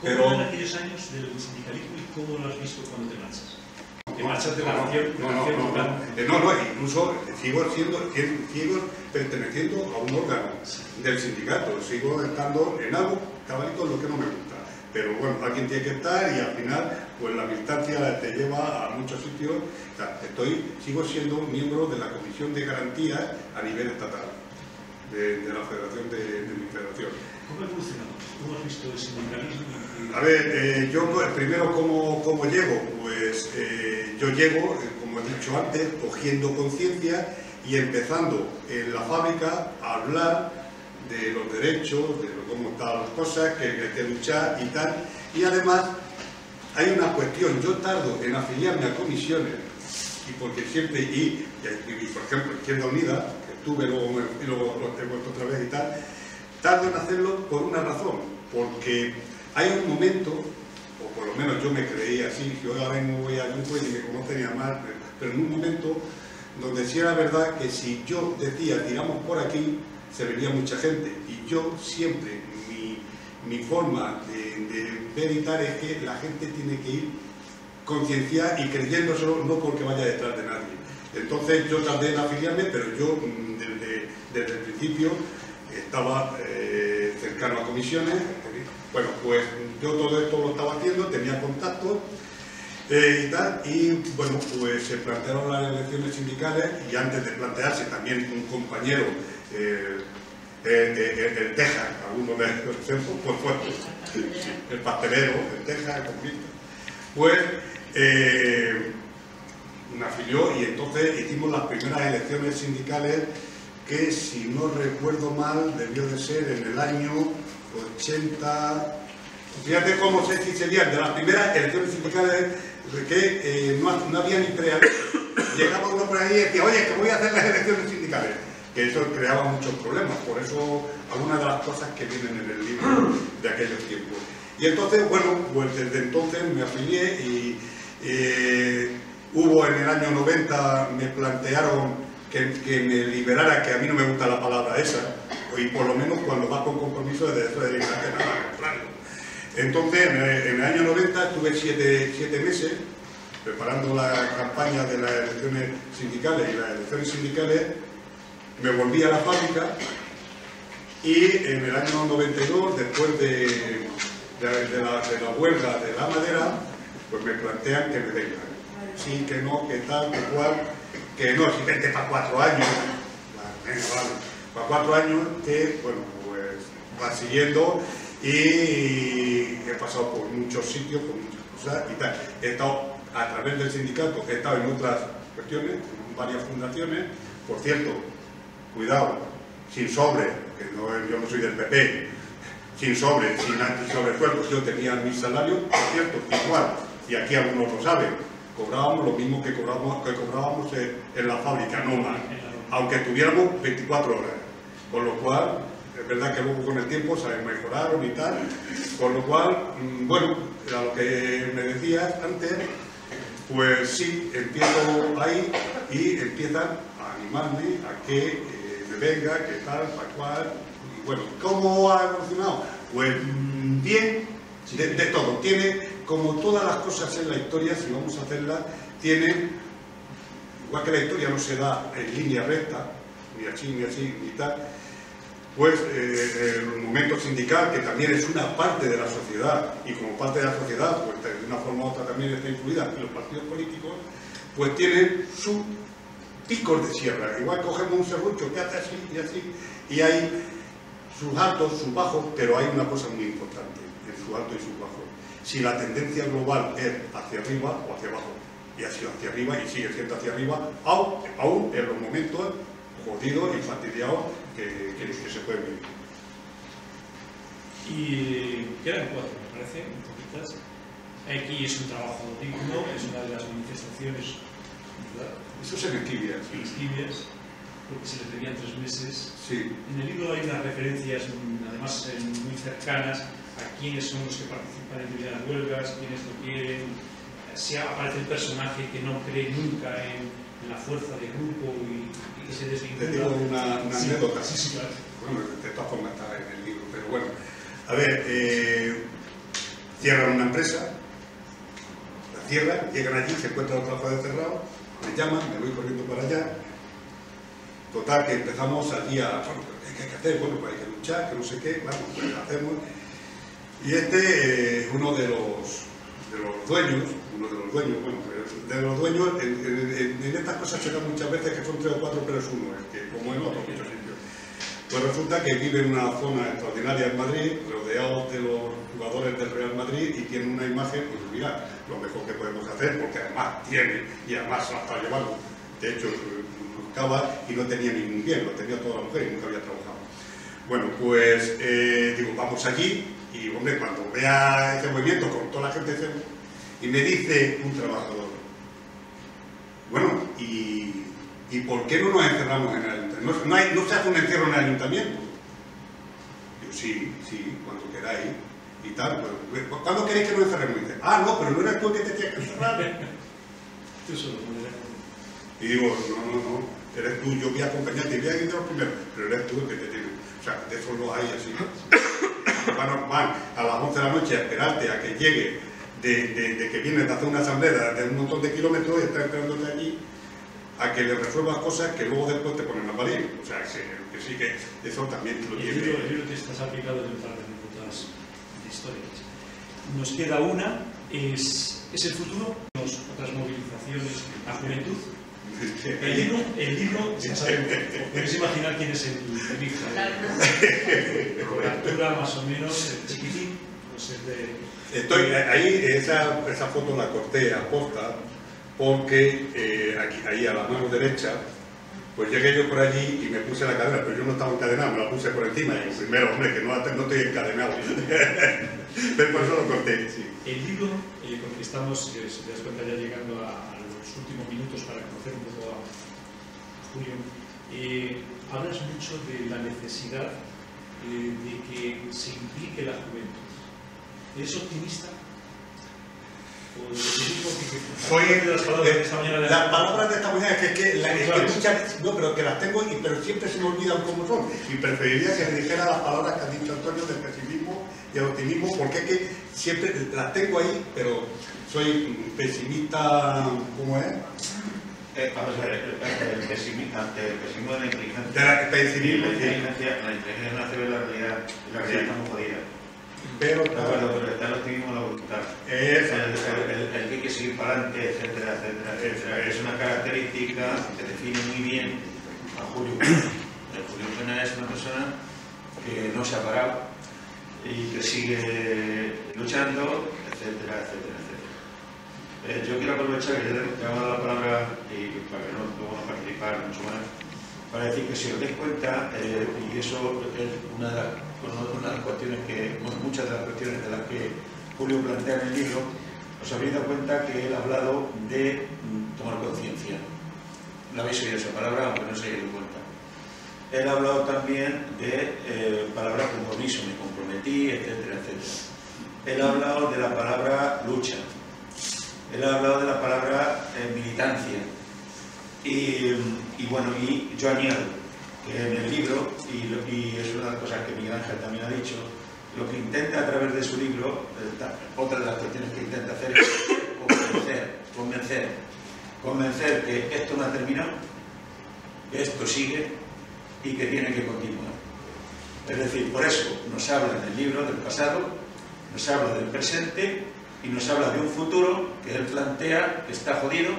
¿Cómo eran aquellos años del sindicalismo y cómo lo has visto cuando te marchas? ¿Te marchas de la nación? No, incluso sigo perteneciendo a un órgano del sindicato, sigo estando en algo, cabalito, lo que no me gusta. Pero bueno, alguien tiene que estar y al final, pues la militancia te lleva a muchos sitios. O sea, sigo siendo un miembro de la Comisión de Garantías a nivel estatal, de la Federación de mi federación. ¿Cómo ha evolucionado? ¿Cómo has visto el sindicalismo? A ver, yo primero, ¿cómo llego? Pues yo llego, como he dicho antes, cogiendo conciencia y empezando en la fábrica a hablar de los derechos, de cómo están las cosas, que hay que luchar y tal. Y además hay una cuestión, yo tardo en afiliarme a comisiones, y porque siempre, y por ejemplo Izquierda Unida, que estuve luego he vuelto otra vez y tal, tardo en hacerlo por una razón, porque hay un momento, o por lo menos yo me creía así, yo ahora mismo voy a grupo y me conocen y más, pero en un momento donde sí era verdad que si yo decía tiramos por aquí, se venía mucha gente, y yo siempre, mi forma de meditar es que la gente tiene que ir concienciar y creyéndoselo, no porque vaya detrás de nadie. Entonces yo tardé en afiliarme, pero yo desde el principio estaba cercano a comisiones. Bueno, pues yo todo esto lo estaba haciendo, tenía contactos y tal, y bueno, pues se plantearon las elecciones sindicales, y antes de plantearse también un compañero, el Teja, alguno de los centros, pues fue el pastelero, el Teja, el conflicto, pues me afilió, y entonces hicimos las primeras elecciones sindicales, que si no recuerdo mal debió de ser en el año 80. Fíjate cómo sé si serían de las primeras elecciones sindicales que no había ni preaviso. Llegaba uno por ahí y decía, oye, que voy a hacer las elecciones sindicales, que eso creaba muchos problemas. Por eso algunas de las cosas que vienen en el libro de aquellos tiempos. Y entonces, bueno, pues desde entonces me afilié, y hubo en el año 90, me plantearon que me liberara, que a mí no me gusta la palabra esa, y por lo menos cuando vas con compromiso de liberarte, nada, contrario. Entonces, en el año 90 estuve 7 meses preparando la campaña de las elecciones sindicales, y las elecciones sindicales me volví a la fábrica, y en el año 92, después de la huelga de la madera, pues me plantean que me venga. Sí, que no, que tal, que cual, que no, si vente para 4 años, venga, vale, para 4 años, que bueno, pues va siguiendo, y he pasado por muchos sitios, por muchas cosas y tal. He estado a través del sindicato, he estado en otras cuestiones, en varias fundaciones. Por cierto, cuidado, sin sobre, que no, yo no soy del PP, sin sobre, sin sobresueldos, yo tenía mi salario, por cierto, igual, y aquí algunos lo saben, cobrábamos lo mismo que cobrábamos en la fábrica, no más, aunque tuviéramos 24 horas, con lo cual, es verdad que luego con el tiempo se mejoraron y tal, con lo cual, bueno, a lo que me decías antes, pues sí, empiezo ahí y empiezan a animarme a que me venga, que tal, para cual. Y bueno, ¿cómo ha evolucionado? Pues bien, de todo. Tiene, como todas las cosas en la historia, si vamos a hacerlas, tiene, igual que la historia no se da en línea recta, ni así, ni tal, pues el momento sindical, que también es una parte de la sociedad, y como parte de la sociedad, pues de una forma u otra también está incluida en los partidos políticos, pues tienen sus picos de sierra. Igual cogemos un serrucho que hace así y así, y hay sus altos, sus bajos, pero hay una cosa muy importante en su alto y sus bajos. Si la tendencia global es hacia arriba o hacia abajo, y ha sido hacia arriba y sigue siendo hacia arriba, aún en los momentos jodidos y fastidiados que se pueden vivir. Y quedan 4, me parece, un poquitas. Aquí es un trabajo digno, es una de las manifestaciones, ¿verdad? Eso se me esquivia. Esquivias, porque se les debían 3 meses. Sí. En el libro hay unas referencias, además muy cercanas, a quiénes son los que participan en determinadas huelgas, quiénes lo quieren. Si aparece el personaje que no cree nunca en la fuerza de grupo y que se desvincula. Te digo una anécdota. Sí, claro. Bueno, de todas formas está en el libro, pero bueno. A ver, cierran una empresa, la cierran, llegan allí, se encuentran los trabajadores cerrados, me llaman, me voy corriendo para allá. Total, que empezamos allí a, bueno, ¿qué hay que hacer? Bueno, pues hay que luchar, que no sé qué, vamos, pues lo hacemos. Y uno de los dueños, bueno, de los dueños, en estas cosas se da muchas veces que son 3 o 4, pero es uno, es que como en otros muchos sitios. Pues resulta que vive en una zona extraordinaria en Madrid, rodeado de los jugadores del Real Madrid, y tiene una imagen, pues mira, lo mejor que podemos hacer, porque además tiene, y además hasta llevarlo, de hecho, buscaba y no tenía ningún bien, lo tenía toda la mujer y nunca había trabajado. Bueno, pues digo, vamos allí, y hombre, cuando vea ese movimiento con toda la gente, y me dice un trabajador, bueno, ¿y por qué no nos encerramos en el ayuntamiento? No se hace un encierro en el ayuntamiento. Digo, sí, cuando queráis, y tal, pues, ¿cuándo queréis que nos encerremos? Y dice, no, pero no eres tú el que te tienes que encerrar. Tú solo, y digo, no, eres tú, yo voy a acompañarte, y voy a ir de los primeros, pero eres tú el que te tiene. O sea, de eso lo hay así. Van a las 11 de la noche a esperarte a que llegue de que vienes de hacer una asamblea de un montón de kilómetros y estás esperándote allí a que le resuelvas cosas que luego después te ponen a parir. O sea, que sí que eso también lo tiene. El libro que estás aplicado en un par de anécdotas de historias. Nos queda una, es el futuro, otras movilizaciones, la juventud. El libro, ya sabemos, podéis imaginar quién es el hijo. La altura más o menos, el chiquitín, pues el de... Estoy ahí, esa foto la corté a posta, porque ahí a la mano derecha, pues llegué yo por allí y me puse la cadena, pero yo no estaba encadenado, me la puse por encima, y primero, hombre, que no estoy encadenado. Pero por eso lo corté, sí. El libro, porque estamos, si te das cuenta, ya llegando a los últimos minutos para conocer un poco a Julio, hablas mucho de la necesidad de que se implique la juventud. ¿Eres optimista? ¿O de las palabras de esta mañana? Las palabras de esta mañana es que muchas veces, no, pero que las tengo, pero siempre se me olvidan cómo son. Y preferiría que me dijera las palabras que ha dicho Antonio del pesimismo y el optimismo, porque es que siempre las tengo ahí, pero soy pesimista, ¿cómo es? Vamos a ver, el pesimismo de la inteligencia. La inteligencia nace de la realidad está muy jodida. Pero está el optimismo de la voluntad. El que hay que seguir para adelante, etcétera, etcétera, etcétera. Es una característica que define muy bien a Julio. Julio Pena es una persona que no se ha parado, y que sigue luchando, etcétera, etcétera, etcétera. Yo quiero aprovechar que ya te hago la palabra y para que no vamos a participar mucho más, para decir que si os dais cuenta, y eso es una de las cuestiones que, bueno, muchas de las cuestiones de las que Julio plantea en el libro, os habéis dado cuenta que él ha hablado de tomar conciencia. ¿No habéis oído esa palabra? Aunque no os hayáis dado cuenta. Él ha hablado también de palabra compromiso, me comprometí, etcétera, etcétera. Él ha hablado de la palabra lucha. Él ha hablado de la palabra militancia. Y bueno, y yo añado que en el libro, y es una de las cosas que Miguel Ángel también ha dicho, lo que intenta a través de su libro, otra de las cuestiones que intenta hacer es convencer que esto no ha terminado, que esto sigue y que tiene que continuar. Es decir, por eso nos habla en el libro del pasado, nos habla del presente y nos habla de un futuro que él plantea que está jodido,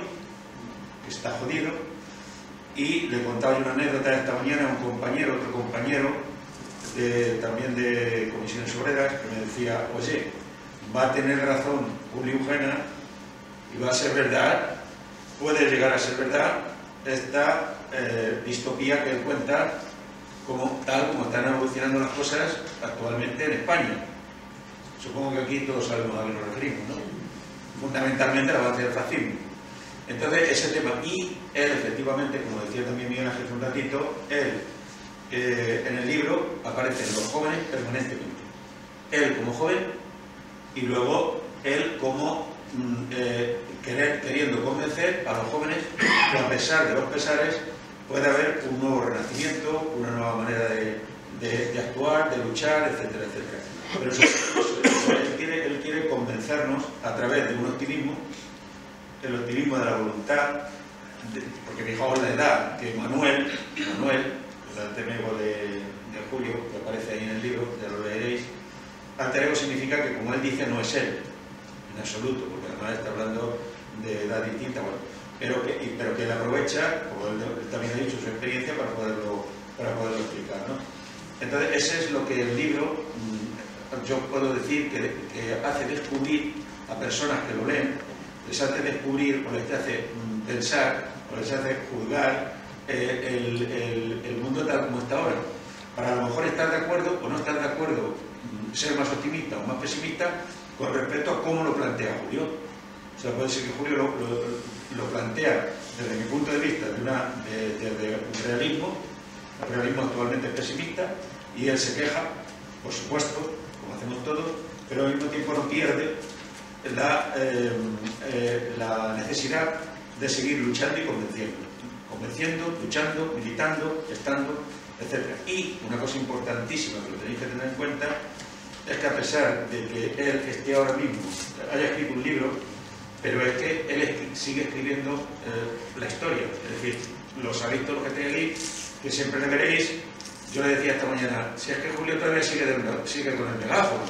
y le contaba yo una anécdota esta mañana a un compañero, otro compañero, también de Comisiones Obreras, que me decía, oye, va a tener razón Julio Eugena y va a ser verdad, puede llegar a ser verdad esta distopía que él cuenta, tal como están evolucionando las cosas actualmente en España. Supongo que aquí todos sabemos a qué nos referimos, ¿no? Fundamentalmente el avance del fascismo. Entonces, ese tema, y él efectivamente, como decía también Miguel Ángel hace un ratito, él en el libro aparecen los jóvenes permanentemente. Él como joven y luego él como queriendo convencer a los jóvenes que a pesar de los pesares puede haber un nuevo renacimiento, una nueva manera de actuar, de luchar, etcétera, etcétera. Pero él quiere convencernos a través de un optimismo, el optimismo de la voluntad, porque fijaos la edad que Manuel, el alter ego de Julio, que aparece ahí en el libro, ya lo leeréis, alter ego significa que, como él dice, no es él, en absoluto, porque además está hablando de edad distinta, bueno, pero que él aprovecha, como él también ha dicho, su experiencia para poderlo explicar, ¿no? Entonces, ese es lo que el libro, yo puedo decir, que hace descubrir a personas que lo leen, les hace descubrir o les hace pensar o les hace juzgar el mundo tal como está ahora. Para a lo mejor estar de acuerdo o no estar de acuerdo, ser más optimista o más pesimista con respecto a cómo lo plantea Julio. O sea, puede ser que Julio lo plantea desde mi punto de vista desde un realismo. El realismo actualmente es pesimista y él se queja, por supuesto, como hacemos todos, pero al mismo tiempo no pierde la necesidad de seguir luchando y convenciendo, luchando, militando, estando, etc. Y una cosa importantísima que lo tenéis que tener en cuenta es que a pesar de que él esté ahora mismo, haya escrito un libro, pero es que él sigue escribiendo la historia. Es decir, lo sabéis todos los que tenéis ahí, que siempre le veréis. Yo le decía esta mañana, si es que Julio todavía sigue con el megáfono.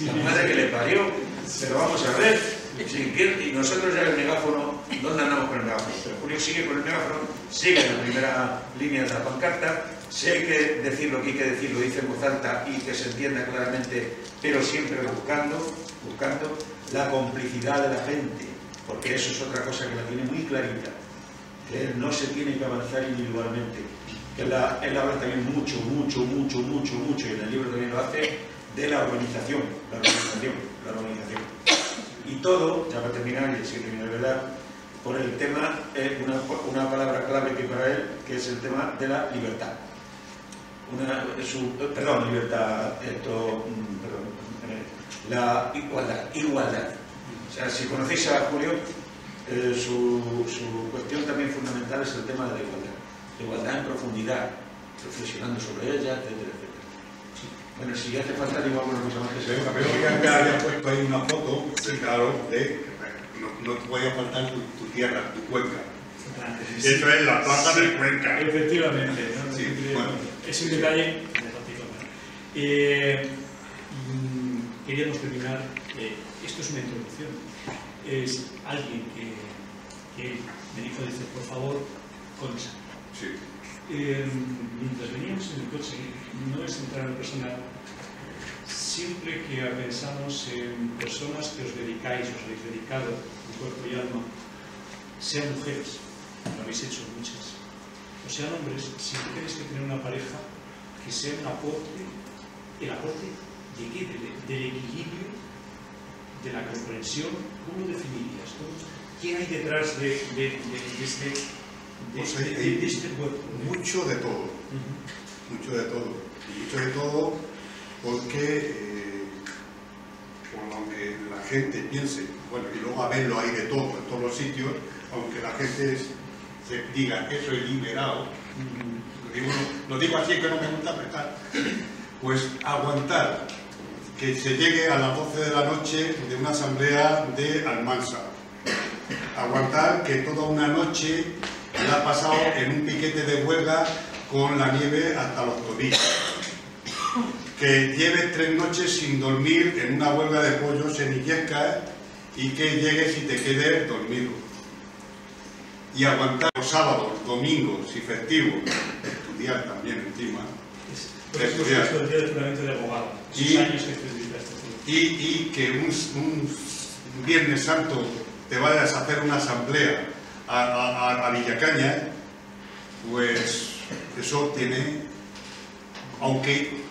La madre que le parió. Pero vamos a ver, y nosotros ya el megáfono, ¿dónde andamos con el megáfono? Pero Julio sigue con el megáfono, sigue en la primera línea de la pancarta. Si hay que decir lo que hay que decir, lo dice en voz alta y que se entienda claramente, pero siempre buscando la complicidad de la gente, porque eso es otra cosa que la tiene muy clarita, que él no se tiene que avanzar individualmente, que él habla también mucho, y en el libro también lo hace, de la organización. Y todo, ya para terminar, y así termina de verdad, por el tema, una palabra clave que para él, que es el tema de la libertad. La igualdad. O sea, si conocéis a Julio, su cuestión también fundamental es el tema de la igualdad. La igualdad en profundidad, reflexionando sobre ella, etcétera, etcétera. Bueno, si hace falta, digo alguna cosa más que se vea. Pero que haya puesto ahí una foto, claro, no te podía faltar tu tierra, tu Cuenca. Eso es la plaza de Cuenca. Efectivamente, ¿no? Sí, bueno. Es un detalle queríamos terminar, esto es una introducción. Es alguien que me dijo, dice, por favor, concha. Sí. Mientras veníamos en el coche, no es entrar en personal, siempre que pensamos en personas que os dedicáis, os habéis dedicado en cuerpo y alma, sean mujeres, lo habéis hecho muchas, o sean hombres, siempre tenéis que tener una pareja que sea un aporte, el aporte de qué, del equilibrio, de la comprensión. ¿Cómo lo definirías? ¿Quién hay detrás de este cuerpo? Mucho de todo. Mucho de todo. Mucho de todo porque, aunque la gente piense, bueno, y luego a verlo hay de todo en todos los sitios, aunque la gente se diga que soy liberado, lo digo así que no me gusta apretar, pues aguantar que se llegue a las 12 de la noche de una asamblea de Almansa, aguantar que toda una noche la ha pasado en un piquete de huelga con la nieve hasta los tobillos, que lleves 3 noches sin dormir en una huelga de pollos en Illescas y que llegues y te quedes dormido, y aguantar los sábados, domingos y festivos, estudiar también encima, estudiar. El día de juramento de abogado, esos años que estudiaste. Y que un Viernes Santo te vayas a hacer una asamblea a Villacaña, pues eso tiene, aunque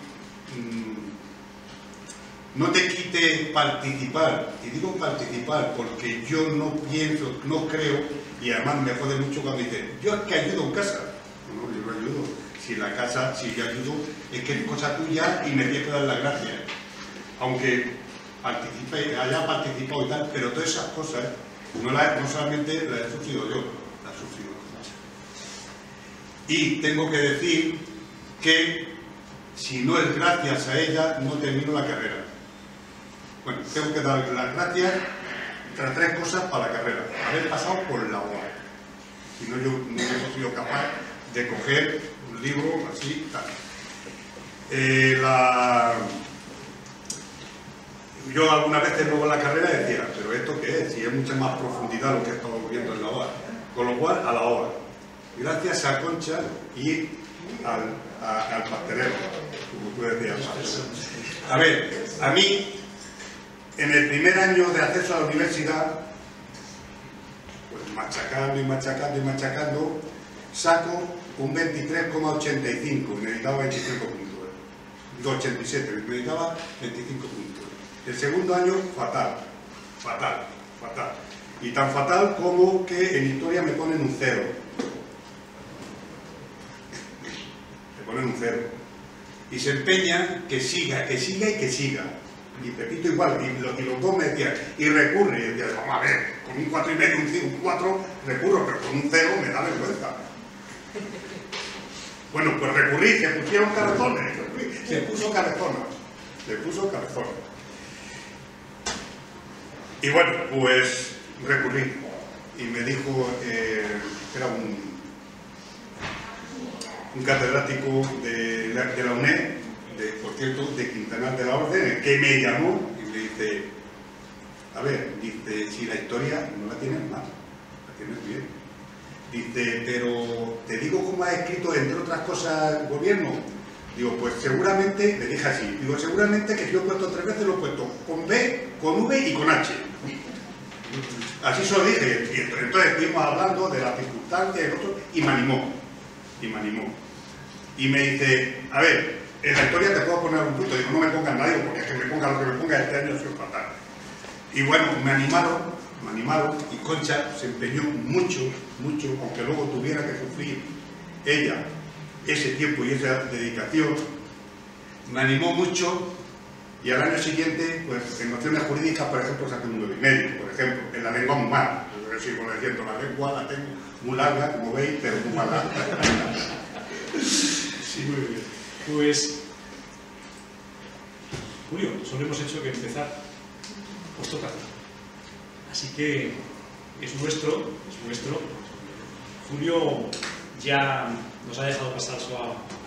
no te quite participar, y digo participar porque yo no pienso, no creo, y además me jode mucho cuando dicen, yo es que ayudo en casa. No, yo no ayudo. Si la casa, si yo ayudo, es que es cosa tuya y me tienes que dar las gracias. Aunque haya participado y tal, pero todas esas cosas no solamente las he sufrido yo, las he sufrido. Y tengo que decir que si no es gracias a ella, no termino la carrera. Bueno, tengo que dar las gracias a 3 cosas para la carrera. Haber pasado por la OA. Si no, yo no hubiera sido capaz de coger un libro así, tal. Yo algunas veces luego en la carrera decía, pero ¿esto qué es? Si es mucha más profundidad lo que he estado viendo en la OA. Con lo cual, a la OA. Gracias a Concha y al pastelero, como tú decías. A ver, a mí, en el primer año de acceso a la universidad, pues machacando y machacando y machacando, saco un 23,85 y necesitaba 25 puntos. Digo 87, necesitaba 25 puntos. El segundo año, fatal, fatal, fatal. Y tan fatal como que en historia me ponen un 0. Me ponen un 0. Y se empeña que siga y que siga. Y Pepito igual, y los dos me decían, y recurre, y decía, vamos a ver, con un 4,5, un 4, recurro, pero con un 0 me da vergüenza. Bueno, pues recurrí, se pusieron cabezones, se puso cabezona, Y bueno, pues recurrí, y me dijo, era un catedrático de la UNED, por cierto, de Quintanar de la Orden, que me llamó y me dice, a ver, dice, si la historia no la tienes mal, la tienes bien. Dice, pero te digo cómo ha escrito, entre otras cosas, el gobierno. Digo, pues seguramente, le dije así, digo, seguramente que si lo he puesto 3 veces, lo he puesto con B, con V y con H. Así se lo dije, y entonces estuvimos hablando de las circunstancias y el otro, y me animó. Y me dice, a ver, en la historia te puedo poner un punto. Digo, no me pongas nadie, porque es que me ponga lo que me ponga este año, soy fatal. Y bueno, me animaron, y Concha se empeñó mucho, aunque luego tuviera que sufrir ella ese tiempo y esa dedicación, me animó mucho, y al año siguiente, pues en nociones jurídicas, por ejemplo, saqué un 9,5, por ejemplo, en la lengua muy mal. Yo sigo diciendo, la lengua la tengo muy larga, como veis, pero muy mala. Sí, muy bien. Pues, Julio, solo hemos hecho que empezar. Os toca. Así que es nuestro. Julio ya nos ha dejado pasar a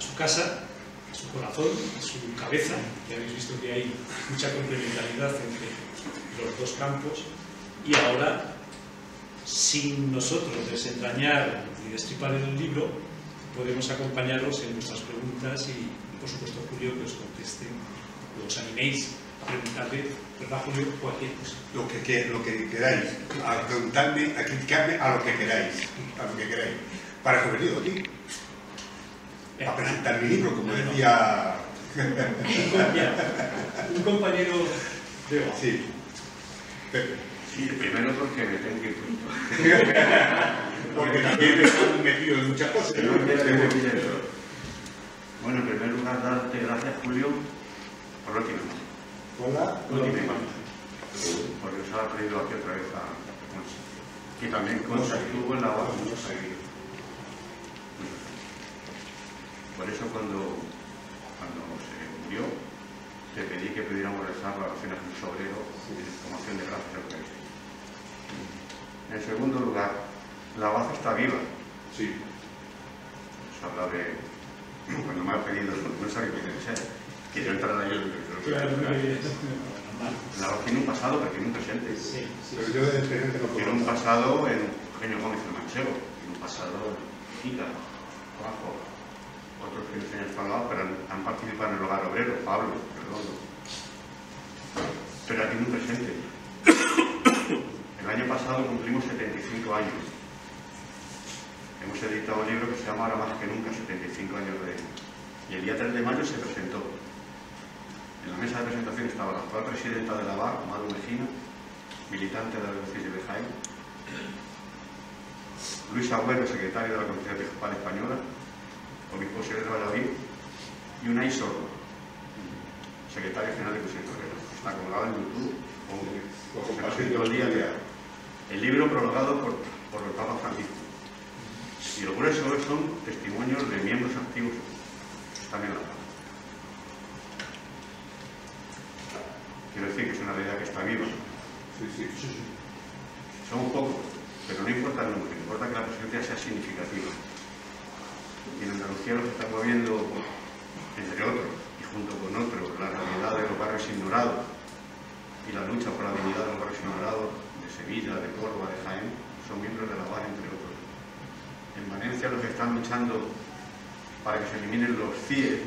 su casa, a su corazón, a su cabeza. Ya habéis visto que hay mucha complementariedad entre los dos campos. Y ahora, sin nosotros desentrañar y destripar el libro, podemos acompañaros en nuestras preguntas y, por supuesto, Julio, que os conteste os animéis a preguntarle, ¿verdad, Julio? Cualquier cosa. Lo que queráis, a preguntarme, a criticarme, a lo que queráis, para eso he venido aquí, a presentar mi libro, como decía un compañero de voz. Sí, Pepe. Sí, primero porque me tengo que ir. Porque también me han metido en muchas cosas. Bueno, en primer lugar, darte gracias, Julio, por la última imagen. Hola. Última imagen. Porque os ha traído aquí otra vez a Concha. Y también Concha estuvo en la base. Por eso cuando se murió, te pedí que pudiéramos rezar la oración a Jesús Obrero como acción de gracias al país. En segundo lugar, la base está viva. Sí. Se habla de, cuando me ha pedido, no sabe qué debe ser, que yo entrara yo. La base tiene un pasado, pero tiene un presente. Sí. Pero yo de presente no puedo. Tiene un pasado en Eugenio Gómez el Manchego, tiene un pasado en Quita, Juanjo, otros que no se han falado, pero han participado en el hogar obrero, Pablo, Redondo. Pero tiene un presente. El año pasado cumplimos 75 años. Hemos editado un libro que se llama Ahora más que nunca, 75 años de... Y el día 3 de mayo se presentó. En la mesa de presentación estaba la actual presidenta de la BAR, Maru Mejina, militante de la diócesis de Jaén, Luis Agüero, secretario de la Conferencia Episcopal Española, obispo auxiliar de Valladolid, y Unai Sordo, secretario general de Cruz Torero. Está colgado en YouTube o compartiendo el día a día. El libro prologado por el Papa Francisco. Y lo grueso son testimonios de miembros activos también en la paz. Quiero decir que es una realidad que está viva. Sí. Somos pocos, pero no importa el número, importa que la presencia sea significativa. Y en Andalucía lo que está moviendo, entre otros, y junto con otros, la realidad de los barrios ignorados y la lucha por la dignidad de los barrios ignorados de Sevilla, de Córdoba, de Jaén, son miembros de la BAR, entre otros. En Valencia los que están luchando para que se eliminen los CIE,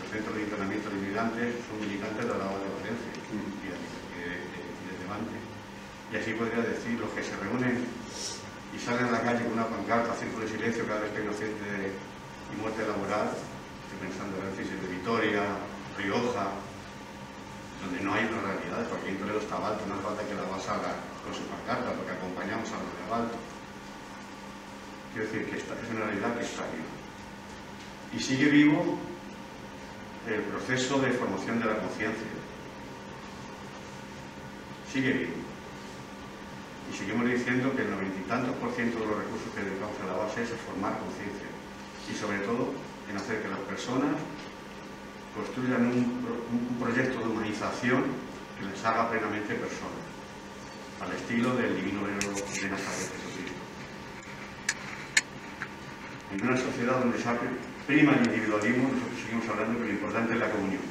los centros de internamiento de inmigrantes, son militantes de la BAR de Valencia y de Levante. Y así podría decir, los que se reúnen y salen a la calle con una pancarta, círculo de silencio cada vez que hay inocente y muerte laboral, estoy pensando en la crisis de Vitoria, Rioja, donde no hay una realidad, porque en Toledo está Abalto, no hace falta que la BAR salga con su pancarta, porque acompañamos a los de Abalto. Quiero decir que esta es una realidad que está viva. Y sigue vivo el proceso de formación de la conciencia. Sigue vivo. Y seguimos diciendo que el 90 y tantos % de los recursos que dedicamos a la base es formar conciencia. Y sobre todo en hacer que las personas construyan un proyecto de humanización que les haga plenamente personas, al estilo del divino héroe de Nazaret, Jesucristo. En una sociedad donde se prima el individualismo, nosotros seguimos hablando que lo importante es la comunión.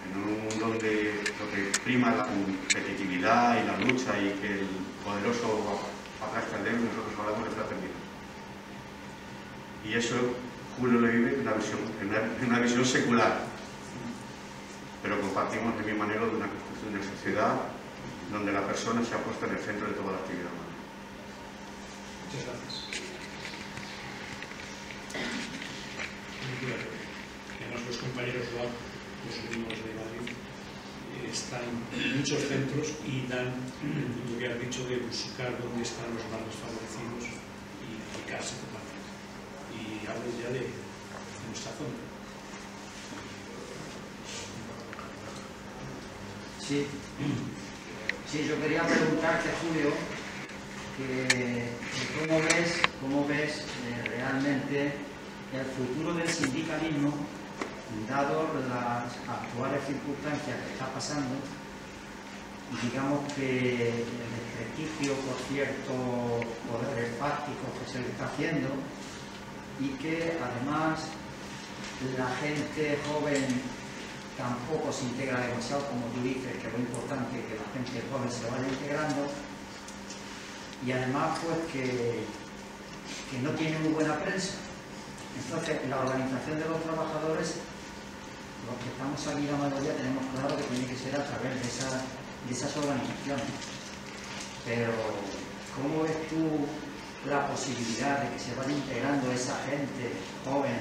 En un mundo donde lo que prima la competitividad y la lucha y que el poderoso aplasta el débil, nosotros hablamos de fraternidad. Y eso Julio lo vive en una visión secular, pero compartimos de mi manera de una construcción de sociedad donde la persona se ha puesto en el centro de toda la actividad humana. Muchas gracias. Además, los compañeros los amigos de Madrid, están en muchos centros y dan lo que has dicho de buscar dónde están los más desfavorecidos y dedicarse totalmente. Y hablo ya de nuestra zona. Sí, yo quería preguntarte, Julio, que cómo ves realmente el futuro del sindicalismo, dado las actuales circunstancias que está pasando. Digamos que el ejercicio por ciertos poderes fácticos que se le está haciendo, y que además la gente joven tampoco se integra demasiado, como tú dices, que es lo importante que la gente joven se vaya integrando, y además pues que no tiene muy buena prensa. Entonces la organización de los trabajadores los que estamos aquí la mayoría tenemos claro que tiene que ser a través de esas organizaciones. Pero, ¿cómo ves tú la posibilidad de que se vaya integrando esa gente joven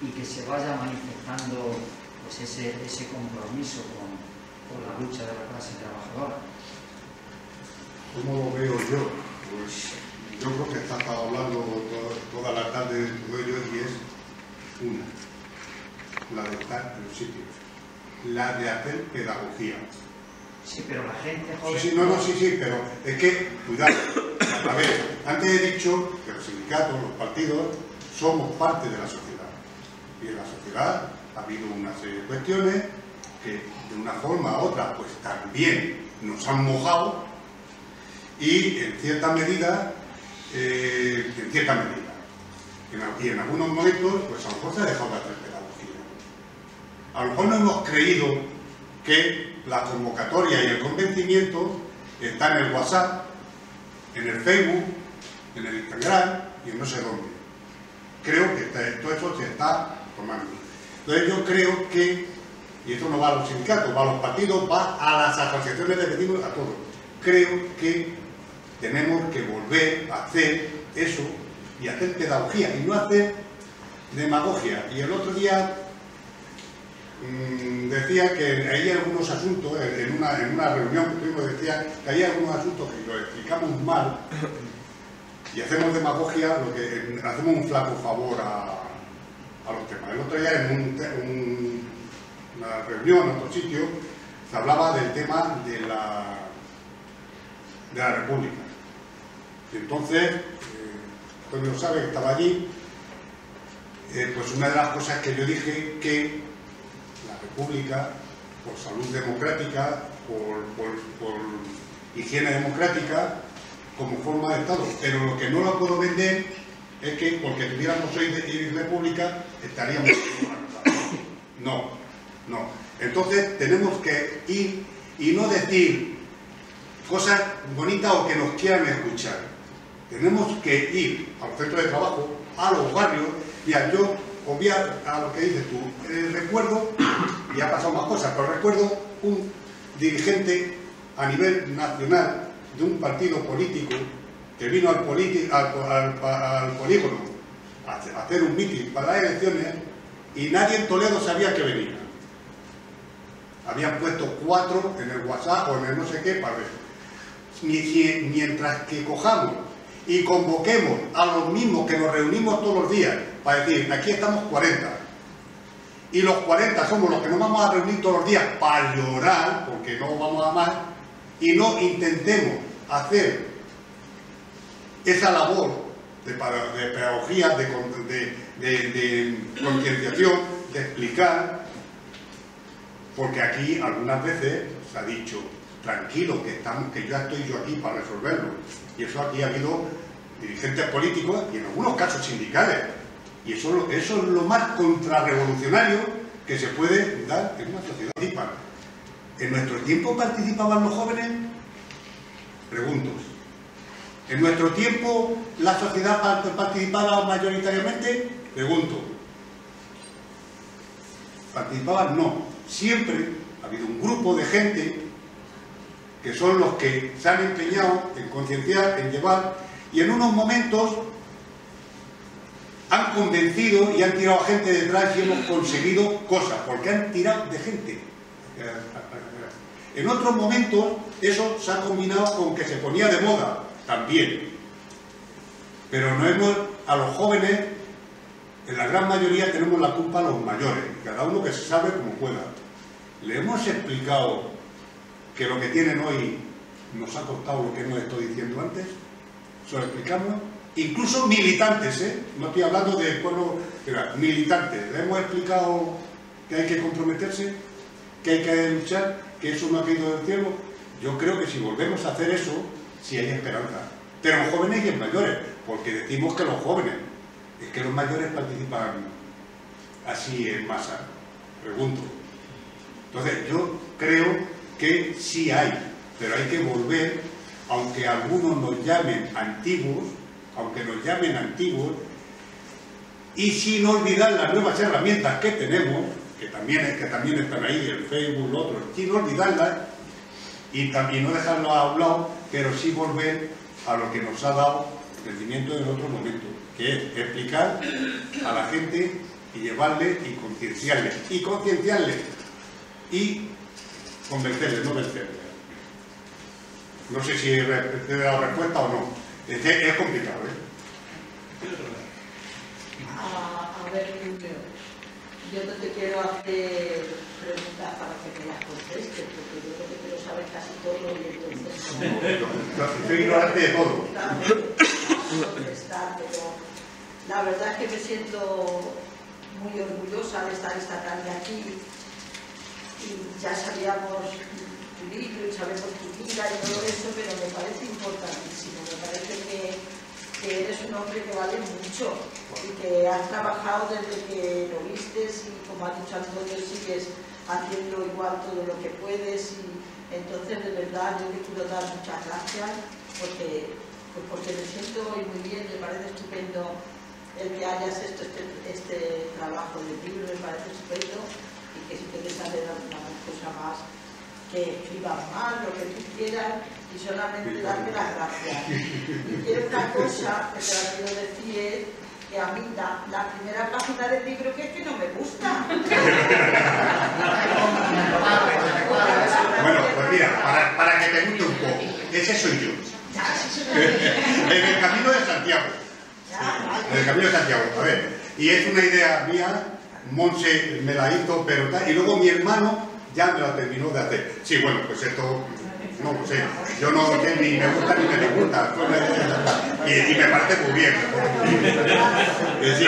y que se vaya manifestando pues ese compromiso con la lucha de la clase trabajadora? ¿Cómo lo veo yo? Pues yo creo que está hablando toda la tarde de todo ello y es la de estar en los sitios, la de hacer pedagogía. Sí, pero la gente joven... Sí, pero es que, cuidado, a ver, antes he dicho que los sindicatos, los partidos, somos parte de la sociedad. Y en la sociedad ha habido una serie de cuestiones que de una forma u otra pues también nos han mojado y en cierta medida, y en algunos momentos pues a lo mejor se ha dejado de hacer pedagogía. A lo mejor no hemos creído que la convocatoria y el convencimiento está en el WhatsApp, en el Facebook, en el Instagram y en no sé dónde. Creo que todo eso se está tomando. Entonces yo creo que, y esto no va a los sindicatos, va a los partidos, va a las asociaciones de vecinos, a todos. Creo que tenemos que volver a hacer eso y hacer pedagogía y no hacer demagogia. Y el otro día decía que hay algunos asuntos, en una reunión que tuvimos, decía que hay algunos asuntos que lo explicamos mal y hacemos demagogia, lo que hacemos un flaco favor a los temas. El otro día en una reunión en otro sitio se hablaba del tema de la República. Y entonces, Antonio lo sabe, que estaba allí, pues una de las cosas que yo dije que la República, por salud democrática, por higiene democrática, como forma de Estado, pero lo que no lo puedo vender es que porque tuviéramos hoy República estaríamos... No. Entonces tenemos que ir y no decir cosas bonitas o que nos quieran escuchar. Tenemos que ir a los centros de trabajo, a los barrios, y yo obviar a lo que dices tú. Recuerdo, y ha pasado más cosas, pero recuerdo un dirigente a nivel nacional de un partido político que vino al polígono a hacer un mitin para las elecciones y nadie en Toledo sabía que venía. Habían puesto 4 en el WhatsApp o en el no sé qué para ver. Mientras que cojamos y convoquemos a los mismos que nos reunimos todos los días para decir, aquí estamos 40 y los 40 somos los que nos vamos a reunir todos los días para llorar, porque no vamos a más, y no intentemos hacer esa labor de pedagogía, de concienciación, de explicar, porque aquí algunas veces se ha dicho, tranquilo, que ya estoy yo aquí para resolverlo. Y eso aquí ha habido dirigentes políticos y en algunos casos sindicales. Y eso es lo más contrarrevolucionario que se puede dar en una sociedad. ¿En nuestro tiempo participaban los jóvenes? Pregunto. ¿En nuestro tiempo la sociedad participaba mayoritariamente? Pregunto. ¿Participaban? No. Siempre ha habido un grupo de gente que son los que se han empeñado en concienciar, en llevar, y en unos momentos han convencido y han tirado a gente detrás y hemos conseguido cosas, porque han tirado de gente. En otros momentos eso se ha combinado con que se ponía de moda, también. Pero no hemos, a los jóvenes, en la gran mayoría tenemos la culpa a los mayores, cada uno que se sabe como pueda. Le hemos explicado que lo que tienen hoy nos ha costado lo que hemos estado diciendo antes, se lo explicamos, incluso militantes, no estoy hablando de pueblo, militantes, le hemos explicado que hay que comprometerse, que hay que luchar, que eso no ha caído del cielo. Yo creo que si volvemos a hacer eso, sí hay esperanza, pero en jóvenes y en mayores, porque decimos que los jóvenes, es que los mayores participan así en masa, pregunto. Entonces yo creo que sí hay, pero hay que volver, aunque algunos nos llamen antiguos, y sin olvidar las nuevas herramientas que tenemos, que también están ahí, el Facebook, lo otro, sin olvidarlas y también no dejarlo a un lado, pero sí volver a lo que nos ha dado crecimiento en otro momento, que es explicar a la gente y llevarle y concienciarles y convencerles, no vencerles. No sé si te he dado respuesta o no. Es complicado, A ver, Julio, yo no te quiero hacer preguntas para que me las contestes, porque yo creo que te lo sabes casi todo y entonces no. Soy ignorante de todo. Claro, pero la verdad es que me siento muy orgullosa de estar esta tarde aquí y ya sabíamos tu libro y sabemos tu vida y todo eso, pero me parece importantísimo, me parece que eres un hombre que vale mucho y que has trabajado desde que lo vistes y como ha dicho Antonio sigues haciendo igual todo lo que puedes y entonces de verdad yo te quiero dar muchas gracias porque me siento hoy muy bien, me parece estupendo el que hayas hecho este trabajo del libro, me parece estupendo y que si quieres hacer alguna cosa más que escribas más, lo que tú quieras y solamente darme las gracias. Y quiero una cosa que te la quiero decir es que a mí la primera página del libro que es que no me gusta. Bueno, pues mira, para que te guste un poco, ese soy yo. En el Camino de Santiago. En el Camino de Santiago, a ver. Y es una idea mía, Monse me la hizo, pero tal, y luego mi hermano ya me la terminó de hacer. Sí, bueno, pues esto, no lo sé, yo no sé ni me gusta ni me disgusta, y me parece muy bien. Sí.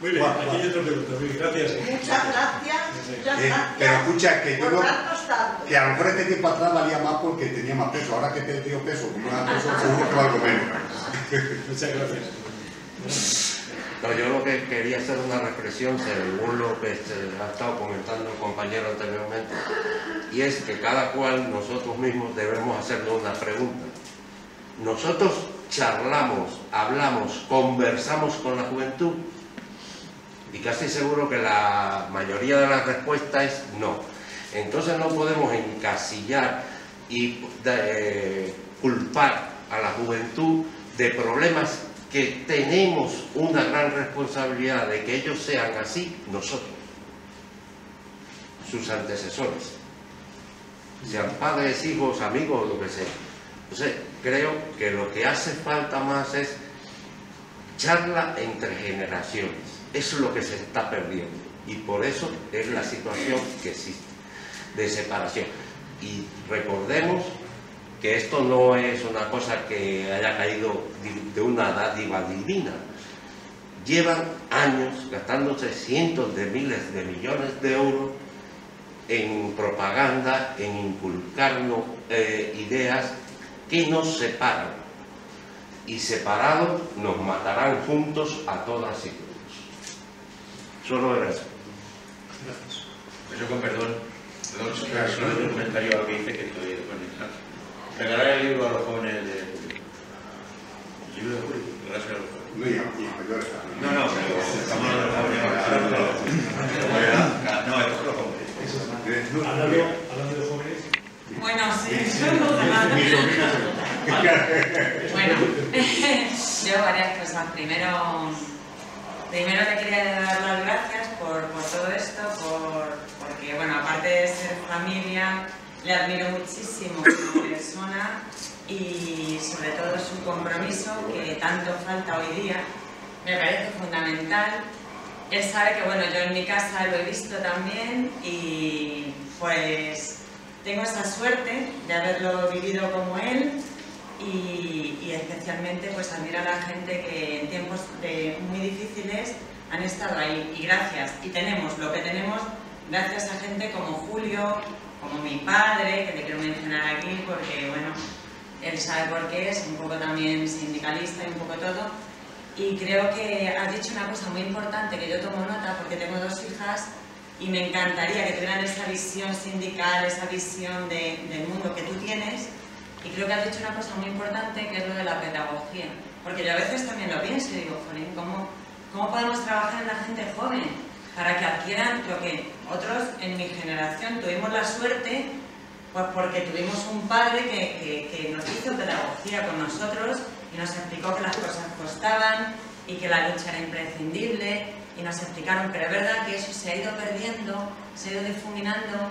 Muy bien, aquí hay otra pregunta, gracias. Muchas gracias. Pero escucha, que yo no, darnos tanto. que a lo mejor este tiempo atrás valía más porque tenía más peso, ahora que te dio peso, como una peso, seguro que valgo menos. Muchas gracias. No, yo lo que quería hacer una reflexión según lo que ha estado comentando el compañero anteriormente, y es que cada cual nosotros mismos debemos hacernos una pregunta. Nosotros charlamos, hablamos, conversamos con la juventud y casi seguro que la mayoría de las respuestas es no. Entonces no podemos encasillar y culpar a la juventud de problemas que tenemos una gran responsabilidad de que ellos sean así, nosotros, sus antecesores, sean padres, hijos, amigos, lo que sea. Entonces, creo que lo que hace falta más es charla entre generaciones. Eso es lo que se está perdiendo y por eso es la situación que existe, de separación. Y recordemos que esto no es una cosa que haya caído de una dádiva divina. Llevan años gastándose cientos de miles de millones de euros en propaganda, en inculcarnos ideas que nos separan. Y separados nos matarán juntos a todas y todos. Solo era eso. Gracias. Pues yo con perdón, solo un comentario a lo que dice que estoy de acuerdo. Regalar el libro a los jóvenes el libro de Julio, regalárselo a los jóvenes. No, mayores. No, pero estamos hablando de los jóvenes. No, esto es los jóvenes. Hablando de jóvenes. Bueno, sí, bueno, yo varias cosas. Primero le quería dar las gracias por todo esto, porque, bueno, aparte de ser familia, le admiro muchísimo como persona y sobre todo su compromiso, que tanto falta hoy día, me parece fundamental. Él sabe que, bueno, yo en mi casa lo he visto también y pues tengo esa suerte de haberlo vivido como él y especialmente pues admiro a la gente que en tiempos muy difíciles han estado ahí y gracias, y tenemos lo que tenemos gracias a gente como Julio, como mi padre, que te quiero mencionar aquí porque, bueno, él sabe por qué, es un poco también sindicalista y un poco todo. Y creo que has dicho una cosa muy importante que yo tomo nota porque tengo dos hijas y me encantaría que tuvieran esa visión sindical, esa visión del mundo que tú tienes. Y creo que has dicho una cosa muy importante que es lo de la pedagogía. Porque yo a veces también lo pienso y digo, jolín, ¿cómo podemos trabajar en la gente joven? para que adquieran lo que otros en mi generación tuvimos la suerte, pues porque tuvimos un padre que nos hizo pedagogía con nosotros y nos explicó que las cosas costaban y que la lucha era imprescindible y nos explicaron, pero es verdad que eso se ha ido perdiendo, se ha ido difuminando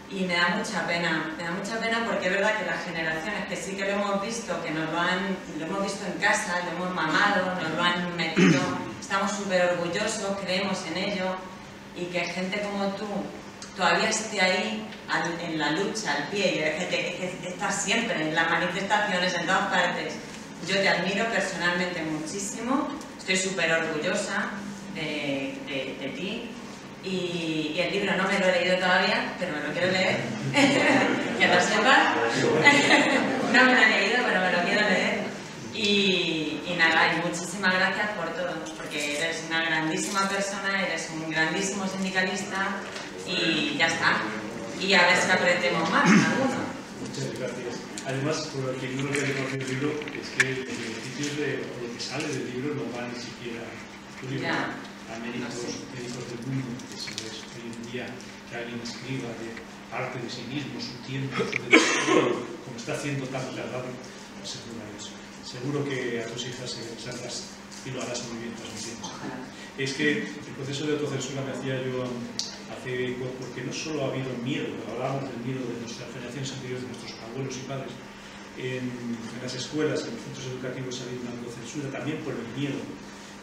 y me da mucha pena porque es verdad que las generaciones que sí que lo hemos visto, que lo hemos visto en casa, lo hemos mamado, nos lo han metido, estamos súper orgullosos, creemos en ello y que gente como tú todavía esté ahí en la lucha, al pie, que estás siempre en las manifestaciones, en todas partes. Yo te admiro personalmente muchísimo, estoy súper orgullosa de ti y el libro no me lo he leído todavía, pero me lo quiero leer, que lo sepas. No me lo he leído, pero me lo quiero leer. Y nada, y muchísimas gracias por todo, porque eres una grandísima persona, eres un grandísimo sindicalista y ya está. Y a ver si aprendemos más alguno. Muchas gracias. Además, por lo que no lo que hay en el libro es que los beneficios de lo que sale del libro no van ni siquiera a médicos del mundo, que si ves hoy en día que alguien escriba de parte de sí mismo, su tiempo, su dedicación, como está haciendo tan tardado, pues es maravilloso. Seguro que a tus hijas se sabrás y lo harás muy bien transmitiendo. Es que el proceso de autocensura me hacía yo hace poco, porque no solo ha habido miedo, hablábamos del miedo de nuestras generaciones anteriores, de nuestros abuelos y padres, en las escuelas, en los centros educativos ha habido una autocensura también por el miedo.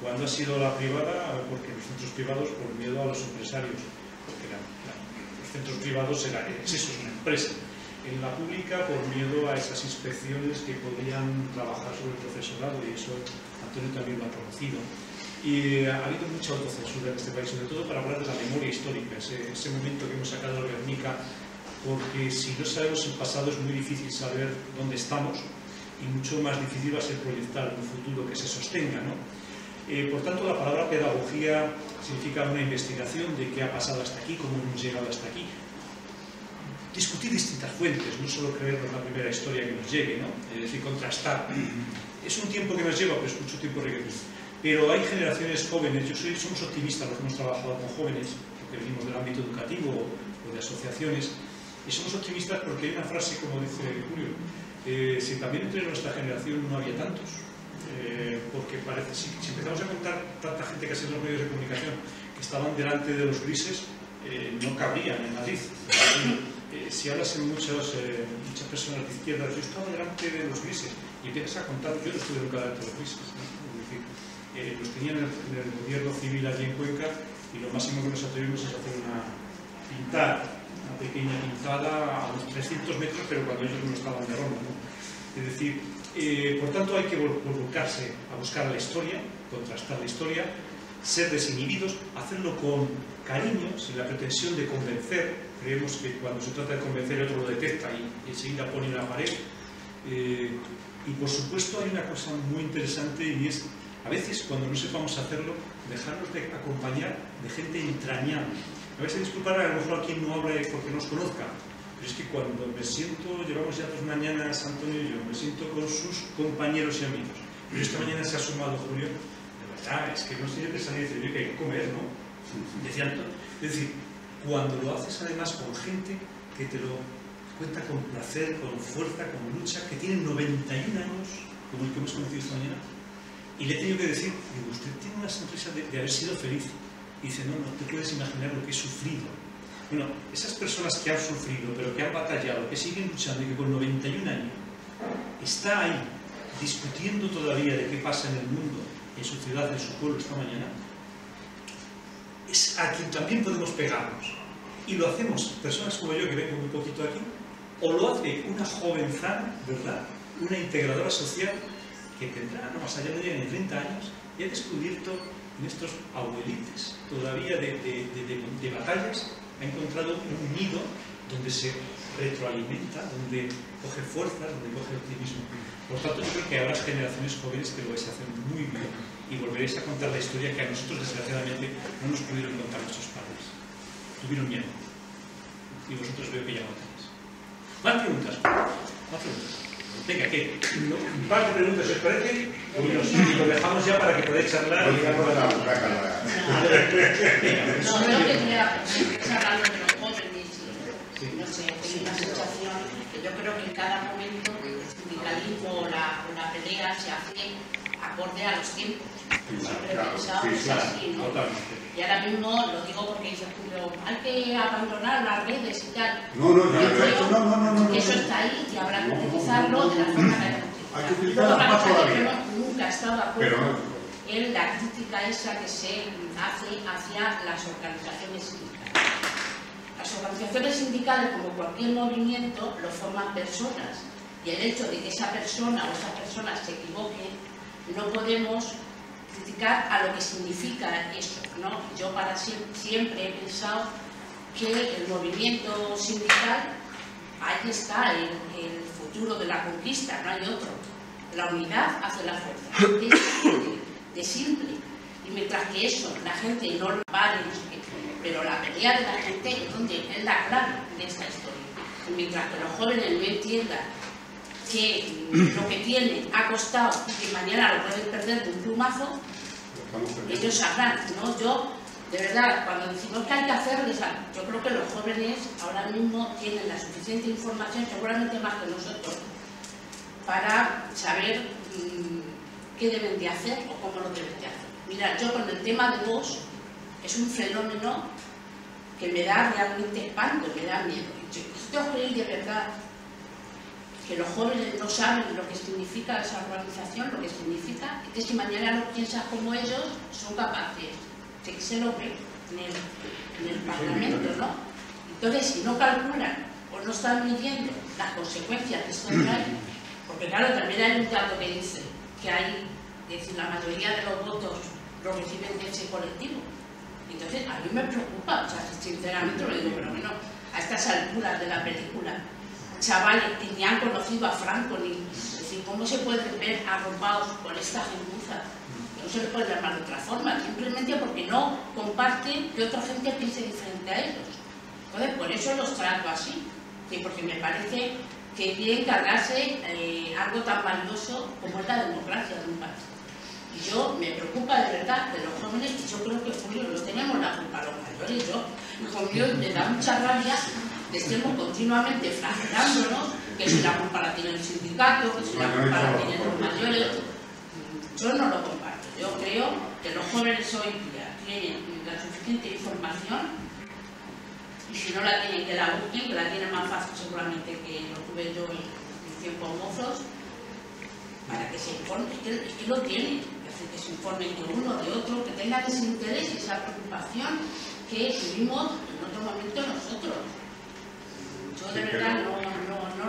Cuando ha sido la privada, porque los centros privados por miedo a los empresarios, porque los centros privados es eso, es una empresa. En la pública por miedo a esas inspecciones que podrían trabajar sobre el profesorado, y eso Antonio también lo ha conocido. Y ha habido mucha autocensura en este país, sobre todo para hablar de la memoria histórica, ese momento que hemos sacado de Guernica, porque si no sabemos el pasado es muy difícil saber dónde estamos y mucho más difícil va a ser proyectar un futuro que se sostenga, ¿no? Por tanto, la palabra pedagogía significa una investigación de qué ha pasado hasta aquí, cómo hemos llegado hasta aquí. Discutir distintas fuentes, no solo creernos la primera historia que nos llegue, ¿no? Es decir, contrastar. Es un tiempo que nos lleva, pero es mucho tiempo requerido. Pero hay generaciones jóvenes, somos optimistas los que hemos trabajado con jóvenes, porque venimos del ámbito educativo o de asociaciones, y somos optimistas porque hay una frase, como dice Julio, si también entre nuestra generación no había tantos, porque parece, si empezamos a contar tanta gente que ha sido en los medios de comunicación que estaban delante de los grises, no cabrían en Madrid. Si hablas en muchas personas de izquierda, yo estaba delante de los grises y empiezas a contar, yo no estuve nunca delante de los grises, ¿no? Es decir, los tenían en el gobierno civil allí en Cuenca y lo máximo que nos atrevimos es hacer una pequeña pintada a unos 300 metros, pero cuando ellos no estaban de ronda, ¿no? Es decir, por tanto hay que volcarse a buscar la historia, contrastar la historia, ser desinhibidos, hacerlo con cariño, sin la pretensión de convencer. Creemos que cuando se trata de convencer otro lo detecta y enseguida pone una pared. Y por supuesto hay una cosa muy interesante y es, a veces cuando no sepamos hacerlo, dejarnos de acompañar de gente entrañable. Me vais a disculpar a lo mejor a quien no hable porque no os conozca, pero es que cuando me siento, llevamos ya 2 mañanas Antonio y yo, me siento con sus compañeros y amigos. Pero esta mañana se ha sumado Julio, de verdad, es que no sé yo que salir y decir, que hay que comer, ¿no? Decía Antonio. Es decir, cuando lo haces además con gente que te lo cuenta con placer, con fuerza, con lucha, que tienen 91 años, como el que hemos conocido esta mañana, y le he tenido que decir, digo, usted tiene una sonrisa de haber sido feliz. Y dice, no te puedes imaginar lo que he sufrido. Bueno, esas personas que han sufrido, pero que han batallado, que siguen luchando y que con 91 años está ahí discutiendo todavía de qué pasa en el mundo, en su ciudad, en su pueblo esta mañana, es a quien también podemos pegarnos. Y lo hacemos personas como yo, que vengo muy poquito aquí, o lo hace una jovenzana, ¿verdad? Una integradora social que tendrá, no más allá de 30 años, y ha descubierto en estos abuelites todavía de batallas, ha encontrado un nido donde se retroalimenta, donde coge fuerza, donde coge optimismo. Por tanto, yo creo que habrá generaciones jóvenes que lo vais a hacer muy bien y volveréis a contar la historia que a nosotros, desgraciadamente, no nos pudieron contar nuestros padres. Tuvieron miedo. Y vosotros veo que ya no tenéis. Más preguntas. Más preguntas. Venga, que un par de preguntas, ¿os parece? Y lo dejamos ya para que podáis charlar. No, yo quería empezar hablando de los jóvenes y, no sé, tengo una sensación que yo creo que en cada momento el sindicalismo o la pelea se hace acorde a los tiempos. Siempre he pensado que es así, ¿no? Y ahora mismo lo digo porque dice Julio, hay que abandonar las redes y tal. No. Que eso está ahí y habrá que utilizarlo de la forma que hay que utilizarlo más todavía. Nunca he estado de acuerdo en la crítica esa que se hace hacia las organizaciones sindicales. Las organizaciones sindicales, como cualquier movimiento, lo forman personas. Y el hecho de que esa persona o esas personas se equivoquen, no podemos criticar a lo que significa eso, ¿no? Yo siempre he pensado que el movimiento sindical, ahí está el futuro de la conquista, no hay otro. La unidad hace la fuerza, es de simple. Y mientras que eso, la gente no lo vale, pero la pelea de la gente es la clave de esta historia. Y mientras que los jóvenes no entiendan que lo que tienen ha costado y que mañana lo pueden perder de un plumazo, ellos sabrán, ¿no? Yo, de verdad, cuando decimos que hay que hacerles, yo creo que los jóvenes ahora mismo tienen la suficiente información, seguramente más que nosotros, para saber qué deben de hacer o cómo lo deben de hacer. Mira, yo con el tema de Vox es un fenómeno que me da realmente espanto, me da miedo. ¿Ustedes creen de verdad que los jóvenes no saben lo que significa esa organización, lo que significa, y que si mañana no piensas como ellos, son capaces de que se lo ven en el Parlamento, ¿no? Entonces, si no calculan o no están midiendo las consecuencias que esto trae, porque claro, también hay un dato que dice que hay, es decir, la mayoría de los votos los reciben de ese colectivo. Entonces, a mí me preocupa, o sea, sinceramente lo digo, pero bueno, a estas alturas de la película, chavales que ni han conocido a Franco, ni, es decir, ¿cómo se pueden ver arropados por esta gentuza? No se les puede llamar de otra forma, simplemente porque no comparten que otra gente piense diferente a ellos. Entonces, por eso los trato así, y porque me parece que quieren cargarse algo tan valioso como es la democracia de un país. Y yo me preocupa de verdad de los jóvenes, y yo creo que Julio no tenemos la culpa los mayores. Yo, Julio, me da mucha rabia que estemos continuamente flagelándonos, que si la culpa la tiene el sindicato, que si la culpa la tienen los mayores. Yo no lo comparto. Yo creo que los jóvenes hoy día tienen la suficiente información, y si no la tienen, que la busquen, que la tienen más fácil seguramente que lo tuve yo en tiempos mozos, para que se informen, es que lo tienen, es decir, que se informen de uno, de otro, que tengan ese interés, esa preocupación que tuvimos en otro momento nosotros. Yo de verdad no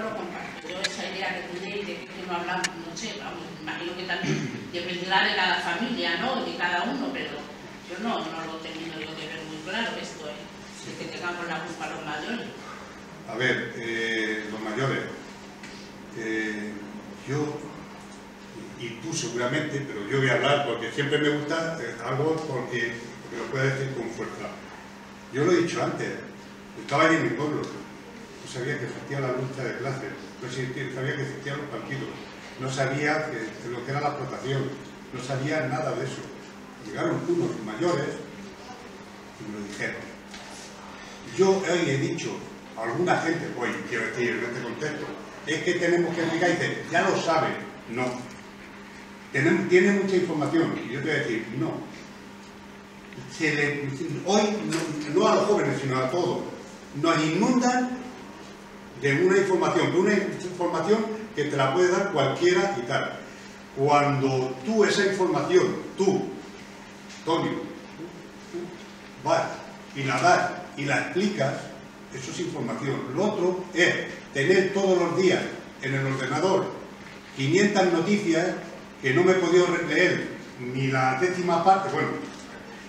lo comparto. Yo esa idea que tenéis de que no hablamos, no sé, vamos, imagino que también dependerá de cada familia, ¿no? De cada uno, pero yo no lo he tenido yo de ver muy claro esto, de que tengamos la culpa los mayores. A ver, los mayores, yo, y tú seguramente, pero yo voy a hablar porque siempre me gusta algo porque lo puedo decir con fuerza. Yo lo he dicho antes, estaba ahí en mi pueblo, no sabía que existía la lucha de clases, no sabía que existían los partidos, no sabía lo que era la explotación, no sabía nada de eso. Llegaron unos mayores y me lo dijeron. Yo hoy he dicho a alguna gente, hoy quiero decir en este contexto, es que tenemos que explicar, y dice, ya lo saben, no. Tiene mucha información, y yo te voy a decir, no. Hoy, no a los jóvenes, sino a todos, nos inundan de una información que te la puede dar cualquiera y tal. Cuando tú esa información, Antonio, vas y la das y la explicas, eso es información. Lo otro es tener todos los días en el ordenador 500 noticias que no me he podido leer ni la décima parte, bueno,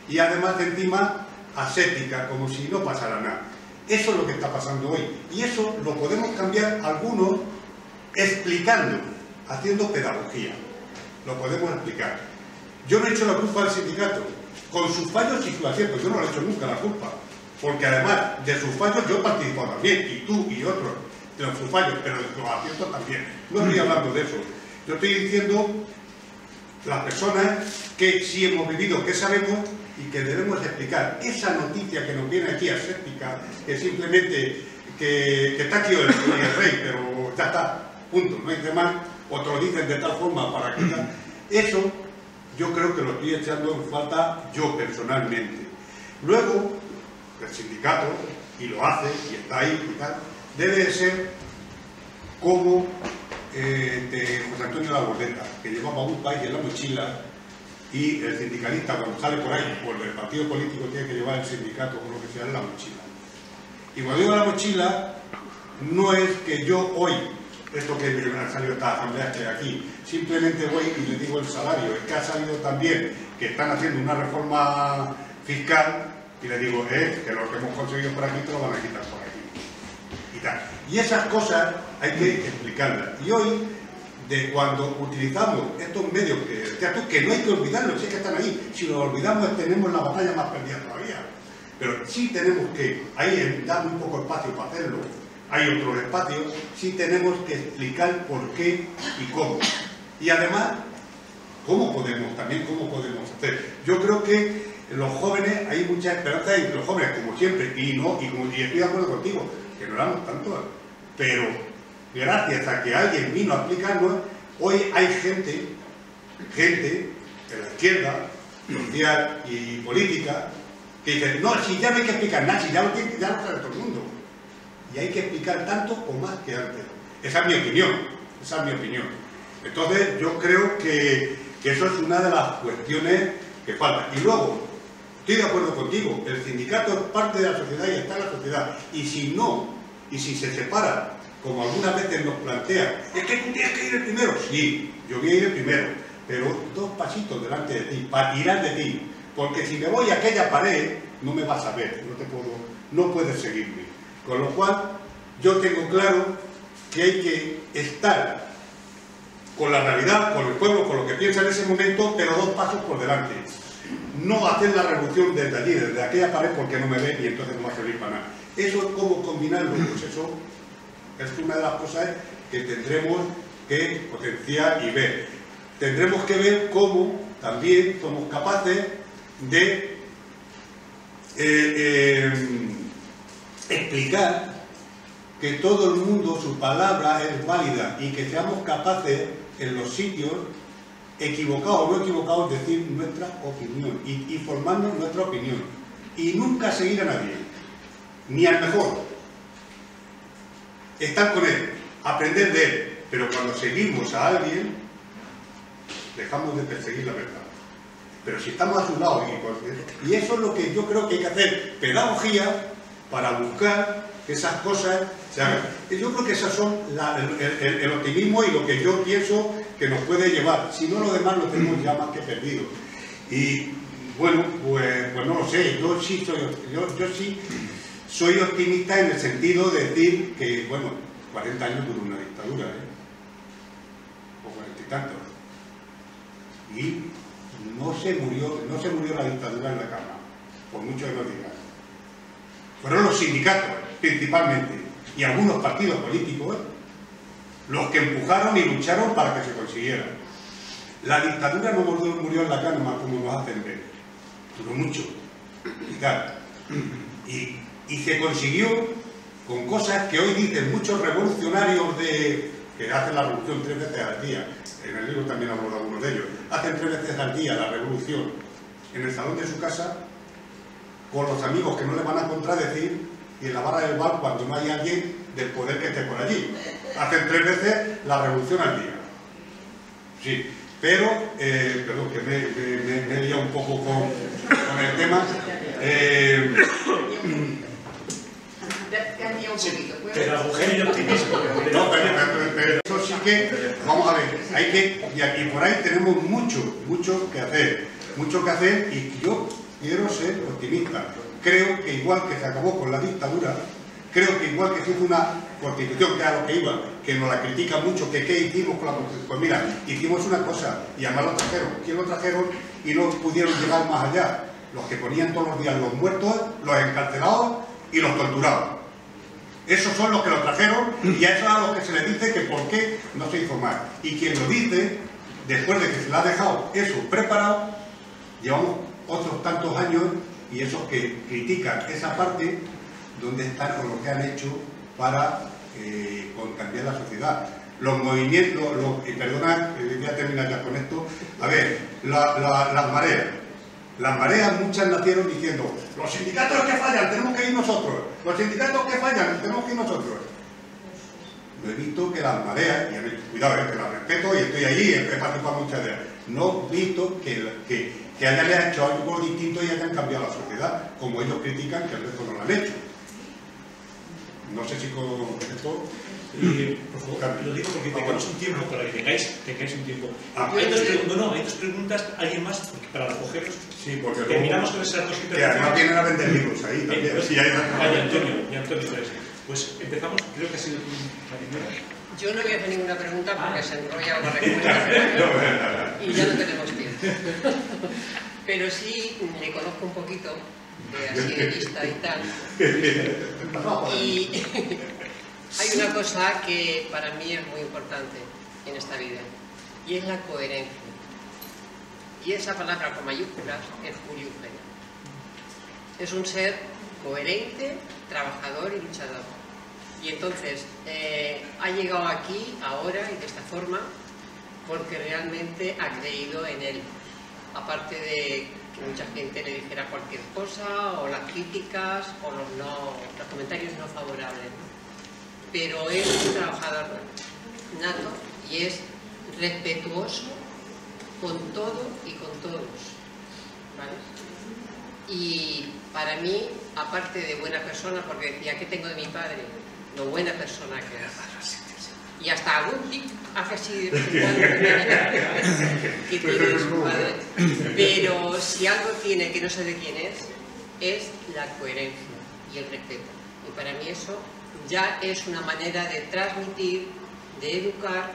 y además encima aséptica, como si no pasara nada. Eso es lo que está pasando hoy, y eso lo podemos cambiar algunos explicando, haciendo pedagogía. Lo podemos explicar. Yo no he hecho la culpa al sindicato, con sus fallos y sus aciertos. Yo no le he hecho nunca la culpa, porque además de sus fallos yo he participado también, y tú y otros. de sus fallos, pero de sus aciertos también. No estoy hablando de eso. Yo estoy diciendo las personas que sí hemos vivido, que sabemos y que debemos explicar. Esa noticia que nos viene aquí aséptica, que simplemente que está aquí el rey, pero ya está, punto, no hay demás, otros dicen de tal forma para que tal. Eso yo creo que lo estoy echando en falta yo personalmente. Luego, el sindicato, y lo hace, y está ahí y tal, debe de ser como de José Antonio Labordeta, que llevaba un país en la mochila, y el sindicalista cuando sale por ahí, por el partido político, tiene que llevar el sindicato o lo que sea en la mochila. Y cuando digo la mochila, no es que yo hoy, esto que ha salido esta asamblea que hay aquí, simplemente voy y le digo el salario, es que ha salido también que están haciendo una reforma fiscal y le digo, que lo que hemos conseguido por aquí te lo van a quitar por aquí. Y tal. Y esas cosas hay que explicarlas. Y hoy, de cuando utilizamos estos medios que no hay que olvidarlos, es que están ahí, si los olvidamos tenemos la batalla más perdida todavía. Pero sí tenemos que, ahí dar un poco espacio para hacerlo, hay otros espacios, sí tenemos que explicar por qué y cómo. Y además, cómo podemos hacer. Yo creo que los jóvenes, hay mucha esperanza en los jóvenes, como siempre, y estoy de acuerdo contigo, que no éramos tantos, pero gracias a que alguien vino a explicarnos, hoy hay gente de la izquierda, social y política, que dicen, no, si ya no hay que explicar nada, si ya lo sabe todo el mundo. Y hay que explicar tanto o más que antes. Esa es mi opinión. Entonces, yo creo que eso es una de las cuestiones que faltan. Y luego, estoy de acuerdo contigo, el sindicato es parte de la sociedad y está en la sociedad. Y si se separa, como algunas veces nos plantean, es que tú tienes que ir el primero. Sí, yo voy a ir el primero, pero 2 pasitos delante de ti, para tirar de ti. Porque si me voy a aquella pared, no me vas a ver, no puedes seguirme. Con lo cual, yo tengo claro que hay que estar con la realidad, con el pueblo, con lo que piensa en ese momento, pero 2 pasos por delante. No hacer la revolución desde allí, desde aquella pared, porque no me ve y entonces no va a servir para nada. Eso es cómo combinarlo, pues eso es una de las cosas que tendremos que potenciar y ver. Tendremos que ver cómo también somos capaces de explicar que todo el mundo, su palabra es válida y que seamos capaces en los sitios, equivocados o no equivocados, decir nuestra opinión y formarnos nuestra opinión y nunca seguir a nadie, ni al mejor, estar con él, aprender de él, pero cuando seguimos a alguien dejamos de perseguir la verdad. Pero si estamos a su lado, y eso es lo que yo creo que hay que hacer, pedagogía para buscar que esas cosas se hagan. Yo creo que esas son el optimismo y lo que yo pienso que nos puede llevar. Si no, lo demás lo tenemos ya más que perdido. Y bueno, pues no lo sé, yo sí soy optimista en el sentido de decir que, bueno, 40 años duró una dictadura, o 40 y tantos. Y no se murió la dictadura en la cama, por mucho que nos digan. Fueron los sindicatos, principalmente, y algunos partidos políticos, los que empujaron y lucharon para que se consiguiera. La dictadura no murió en la cama como nos hacen ver, duró mucho, y tal. Y se consiguió con cosas que hoy dicen muchos revolucionarios que hacen la revolución 3 veces al día. En el libro también hablo de algunos de ellos. Hacen 3 veces al día la revolución en el salón de su casa, con los amigos que no le van a contradecir, y en la barra del bar cuando no hay alguien del poder que esté por allí. Hacen 3 veces la revolución al día. Sí, pero, perdón, que me he liado un poco con el tema. Pedagogía y optimismo. No, pero eso sí que, vamos a ver, y por ahí tenemos mucho que hacer, y yo quiero ser optimista. Creo que igual que se acabó con la dictadura, creo que igual que se hizo una constitución, que a lo que iba, que nos la critica mucho, que qué hicimos con la constitución. Pues mira, hicimos una cosa, y además lo trajeron. ¿Quién lo trajeron? Y no pudieron llegar más allá. Los que ponían todos los días los muertos, los encarcelados y los torturados. Esos son los que lo trajeron y a eso es a los que se les dice que por qué no se hizo más. Y quien lo dice, después de que se le ha dejado eso preparado, llevamos otros tantos años y esos que critican esa parte, ¿dónde están con lo que han hecho para cambiar la sociedad? Los movimientos, perdonad, voy a terminar ya con esto. A ver, las mareas. Las mareas muchas nacieron diciendo, los sindicatos que fallan, tenemos que ir nosotros. Los sindicatos que fallan, tenemos que ir nosotros. No he visto que las mareas, y cuidado, que las respeto y estoy allí, he participado muchas de ellas. No he visto que hayan hecho algo distinto y hayan cambiado la sociedad, como ellos critican que el resto no lo han hecho. No sé si con esto... por favor, lo digo porque tengamos un tiempo para que tengáis un tiempo. Hay dos preguntas, ¿alguien más? Porque para recogeros, sí, porque terminamos con esas dos intervenciones. Que además vienen a vender libros ahí también. Pues, sí, hay Antonio, pues empezamos, creo que ha sido la primera. Yo no voy a hacer ninguna pregunta porque se enrolla la respuesta y ya no tenemos tiempo. Pero sí le conozco un poquito, así de vista y tal. Y hay una cosa que para mí es muy importante en esta vida y es la coherencia. Y esa palabra con mayúsculas es Julio Eugenia. Es un ser coherente, trabajador y luchador. Y entonces ha llegado aquí ahora y de esta forma porque realmente ha creído en él. Aparte de que mucha gente le dijera cualquier cosa o las críticas o los comentarios no favorables, ¿no? Pero es un trabajador nato y es respetuoso con todo y con todos, ¿vale? Y para mí, aparte de buena persona, porque decía, ¿qué tengo de mi padre? Lo buena persona que es. Y hasta algún tic hace así de vez en cuando que tiene de su padre. Pero si algo tiene que no sé de quién es la coherencia y el respeto. Y para mí eso ya es una manera de transmitir, de educar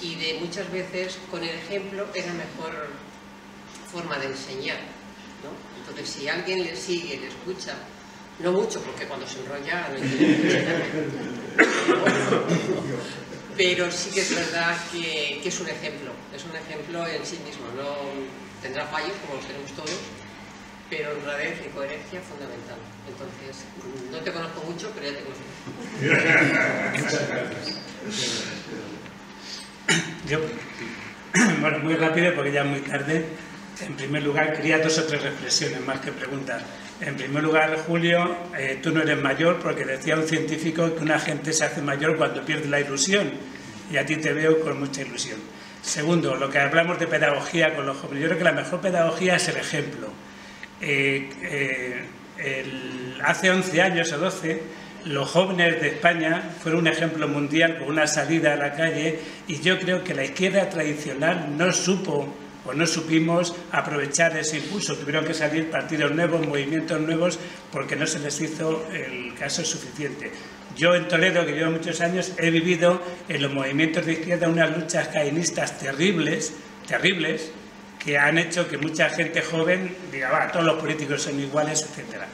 y de muchas veces con el ejemplo es la mejor forma de enseñar, ¿no? Entonces si alguien le sigue, le escucha, no mucho porque cuando se enrolla no entiende mucho, pero sí que es verdad que es un ejemplo en sí mismo, no tendrá fallos como los tenemos todos, pero honradez y coherencia fundamental. Entonces, no te conozco mucho, pero ya te conozco. Muchas gracias. Yo, bueno, muy rápido porque ya es muy tarde. En primer lugar, quería 2 o 3 reflexiones más que preguntas. En primer lugar, Julio, tú no eres mayor porque decía un científico que una gente se hace mayor cuando pierde la ilusión y a ti te veo con mucha ilusión. Segundo, lo que hablamos de pedagogía con los jóvenes, yo creo que la mejor pedagogía es el ejemplo. Hace 11 años o 12, los jóvenes de España fueron un ejemplo mundial con una salida a la calle y yo creo que la izquierda tradicional no supo o no supimos aprovechar ese impulso. Tuvieron que salir partidos nuevos, movimientos nuevos, porque no se les hizo el caso suficiente. Yo en Toledo, que llevo muchos años, he vivido en los movimientos de izquierda unas luchas caínistas terribles, que han hecho que mucha gente joven diga, va, todos los políticos son iguales, etcétera.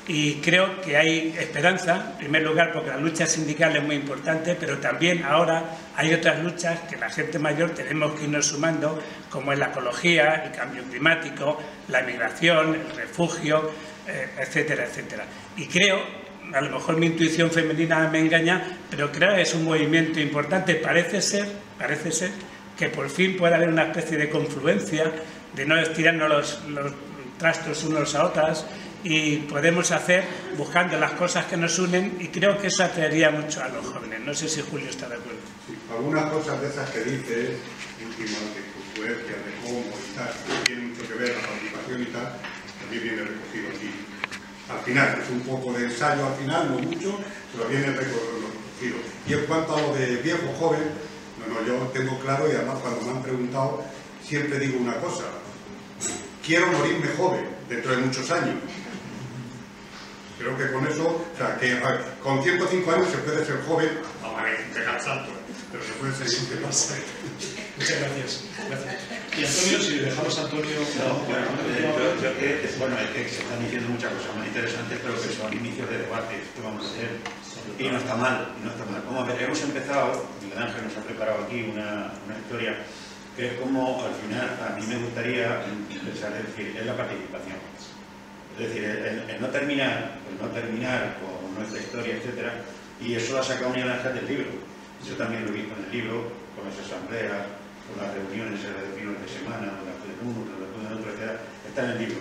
Y creo que hay esperanza, en primer lugar porque la lucha sindical es muy importante, pero también ahora hay otras luchas que la gente mayor tenemos que irnos sumando, como es la ecología, el cambio climático, la migración, el refugio, etcétera, etcétera. Y creo, a lo mejor mi intuición femenina me engaña, pero creo que es un movimiento importante. Parece ser que por fin pueda haber una especie de confluencia, de no estirarnos los trastos unos a otras, y podemos hacer buscando las cosas que nos unen, y creo que eso atraería mucho a los jóvenes. No sé si Julio está de acuerdo. Sí, algunas cosas de esas que dices, últimas de confluencia, de cómo y tal, que tiene mucho que ver la participación y tal, también viene recogido aquí. Al final, es un poco de ensayo al final, no mucho, pero viene recogido. Y en cuanto a lo de viejo joven, no, yo tengo claro, y además cuando me han preguntado, siempre digo una cosa: quiero morirme joven, dentro de muchos años. Creo que con eso, o sea, que con 105 años se puede ser joven, no vale, pegar salto, pero se puede seguir de más. Muchas gracias. Y Antonio, si le dejamos a Antonio... Bueno, es que se están diciendo muchas cosas muy interesantes, pero que son inicios de debate que vamos a hacer. Y no está mal, no está mal. Como hemos empezado, Miguel Ángel nos ha preparado aquí una historia que es como, al final, a mí me gustaría empezar a decir, es la participación. Es decir, el no terminar con nuestra historia, etcétera, y eso lo ha sacado Miguel Ángel del libro. Yo también lo he visto en el libro, con las asambleas, con las reuniones de fines de semana, con las de uno, con las de otro, etcétera, está en el libro.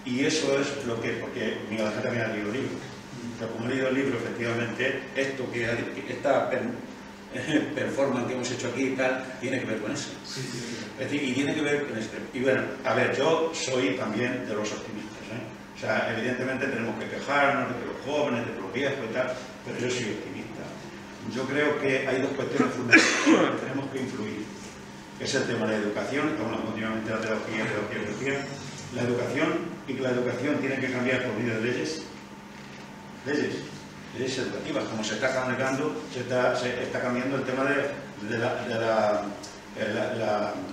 Y eso es lo que, porque Miguel Ángel también ha leído el libro. Pero como he leído el libro, efectivamente, esto que esta performance que hemos hecho aquí y tal, tiene que ver con eso. Es decir, y tiene que ver con esto. Y bueno, a ver, yo soy también de los optimistas, ¿eh? O sea, evidentemente tenemos que quejarnos de que los jóvenes, de que los viejos y tal, pero yo soy optimista. Yo creo que hay dos cuestiones fundamentales que tenemos que influir, que es el tema de la educación, estamos continuamente en la pedagogía, la educación, y que la educación tiene que cambiar por medio de leyes educativas, como se está cambiando, se está cambiando el tema de la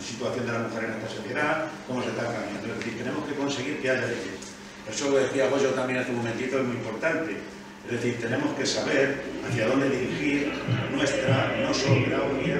situación de la mujer en esta sociedad, cómo se está cambiando. Es decir, tenemos que conseguir que haya leyes. Eso lo decía Goyo también hace un momentito, es muy importante. Es decir, tenemos que saber hacia dónde dirigir nuestra no solo pedagogía,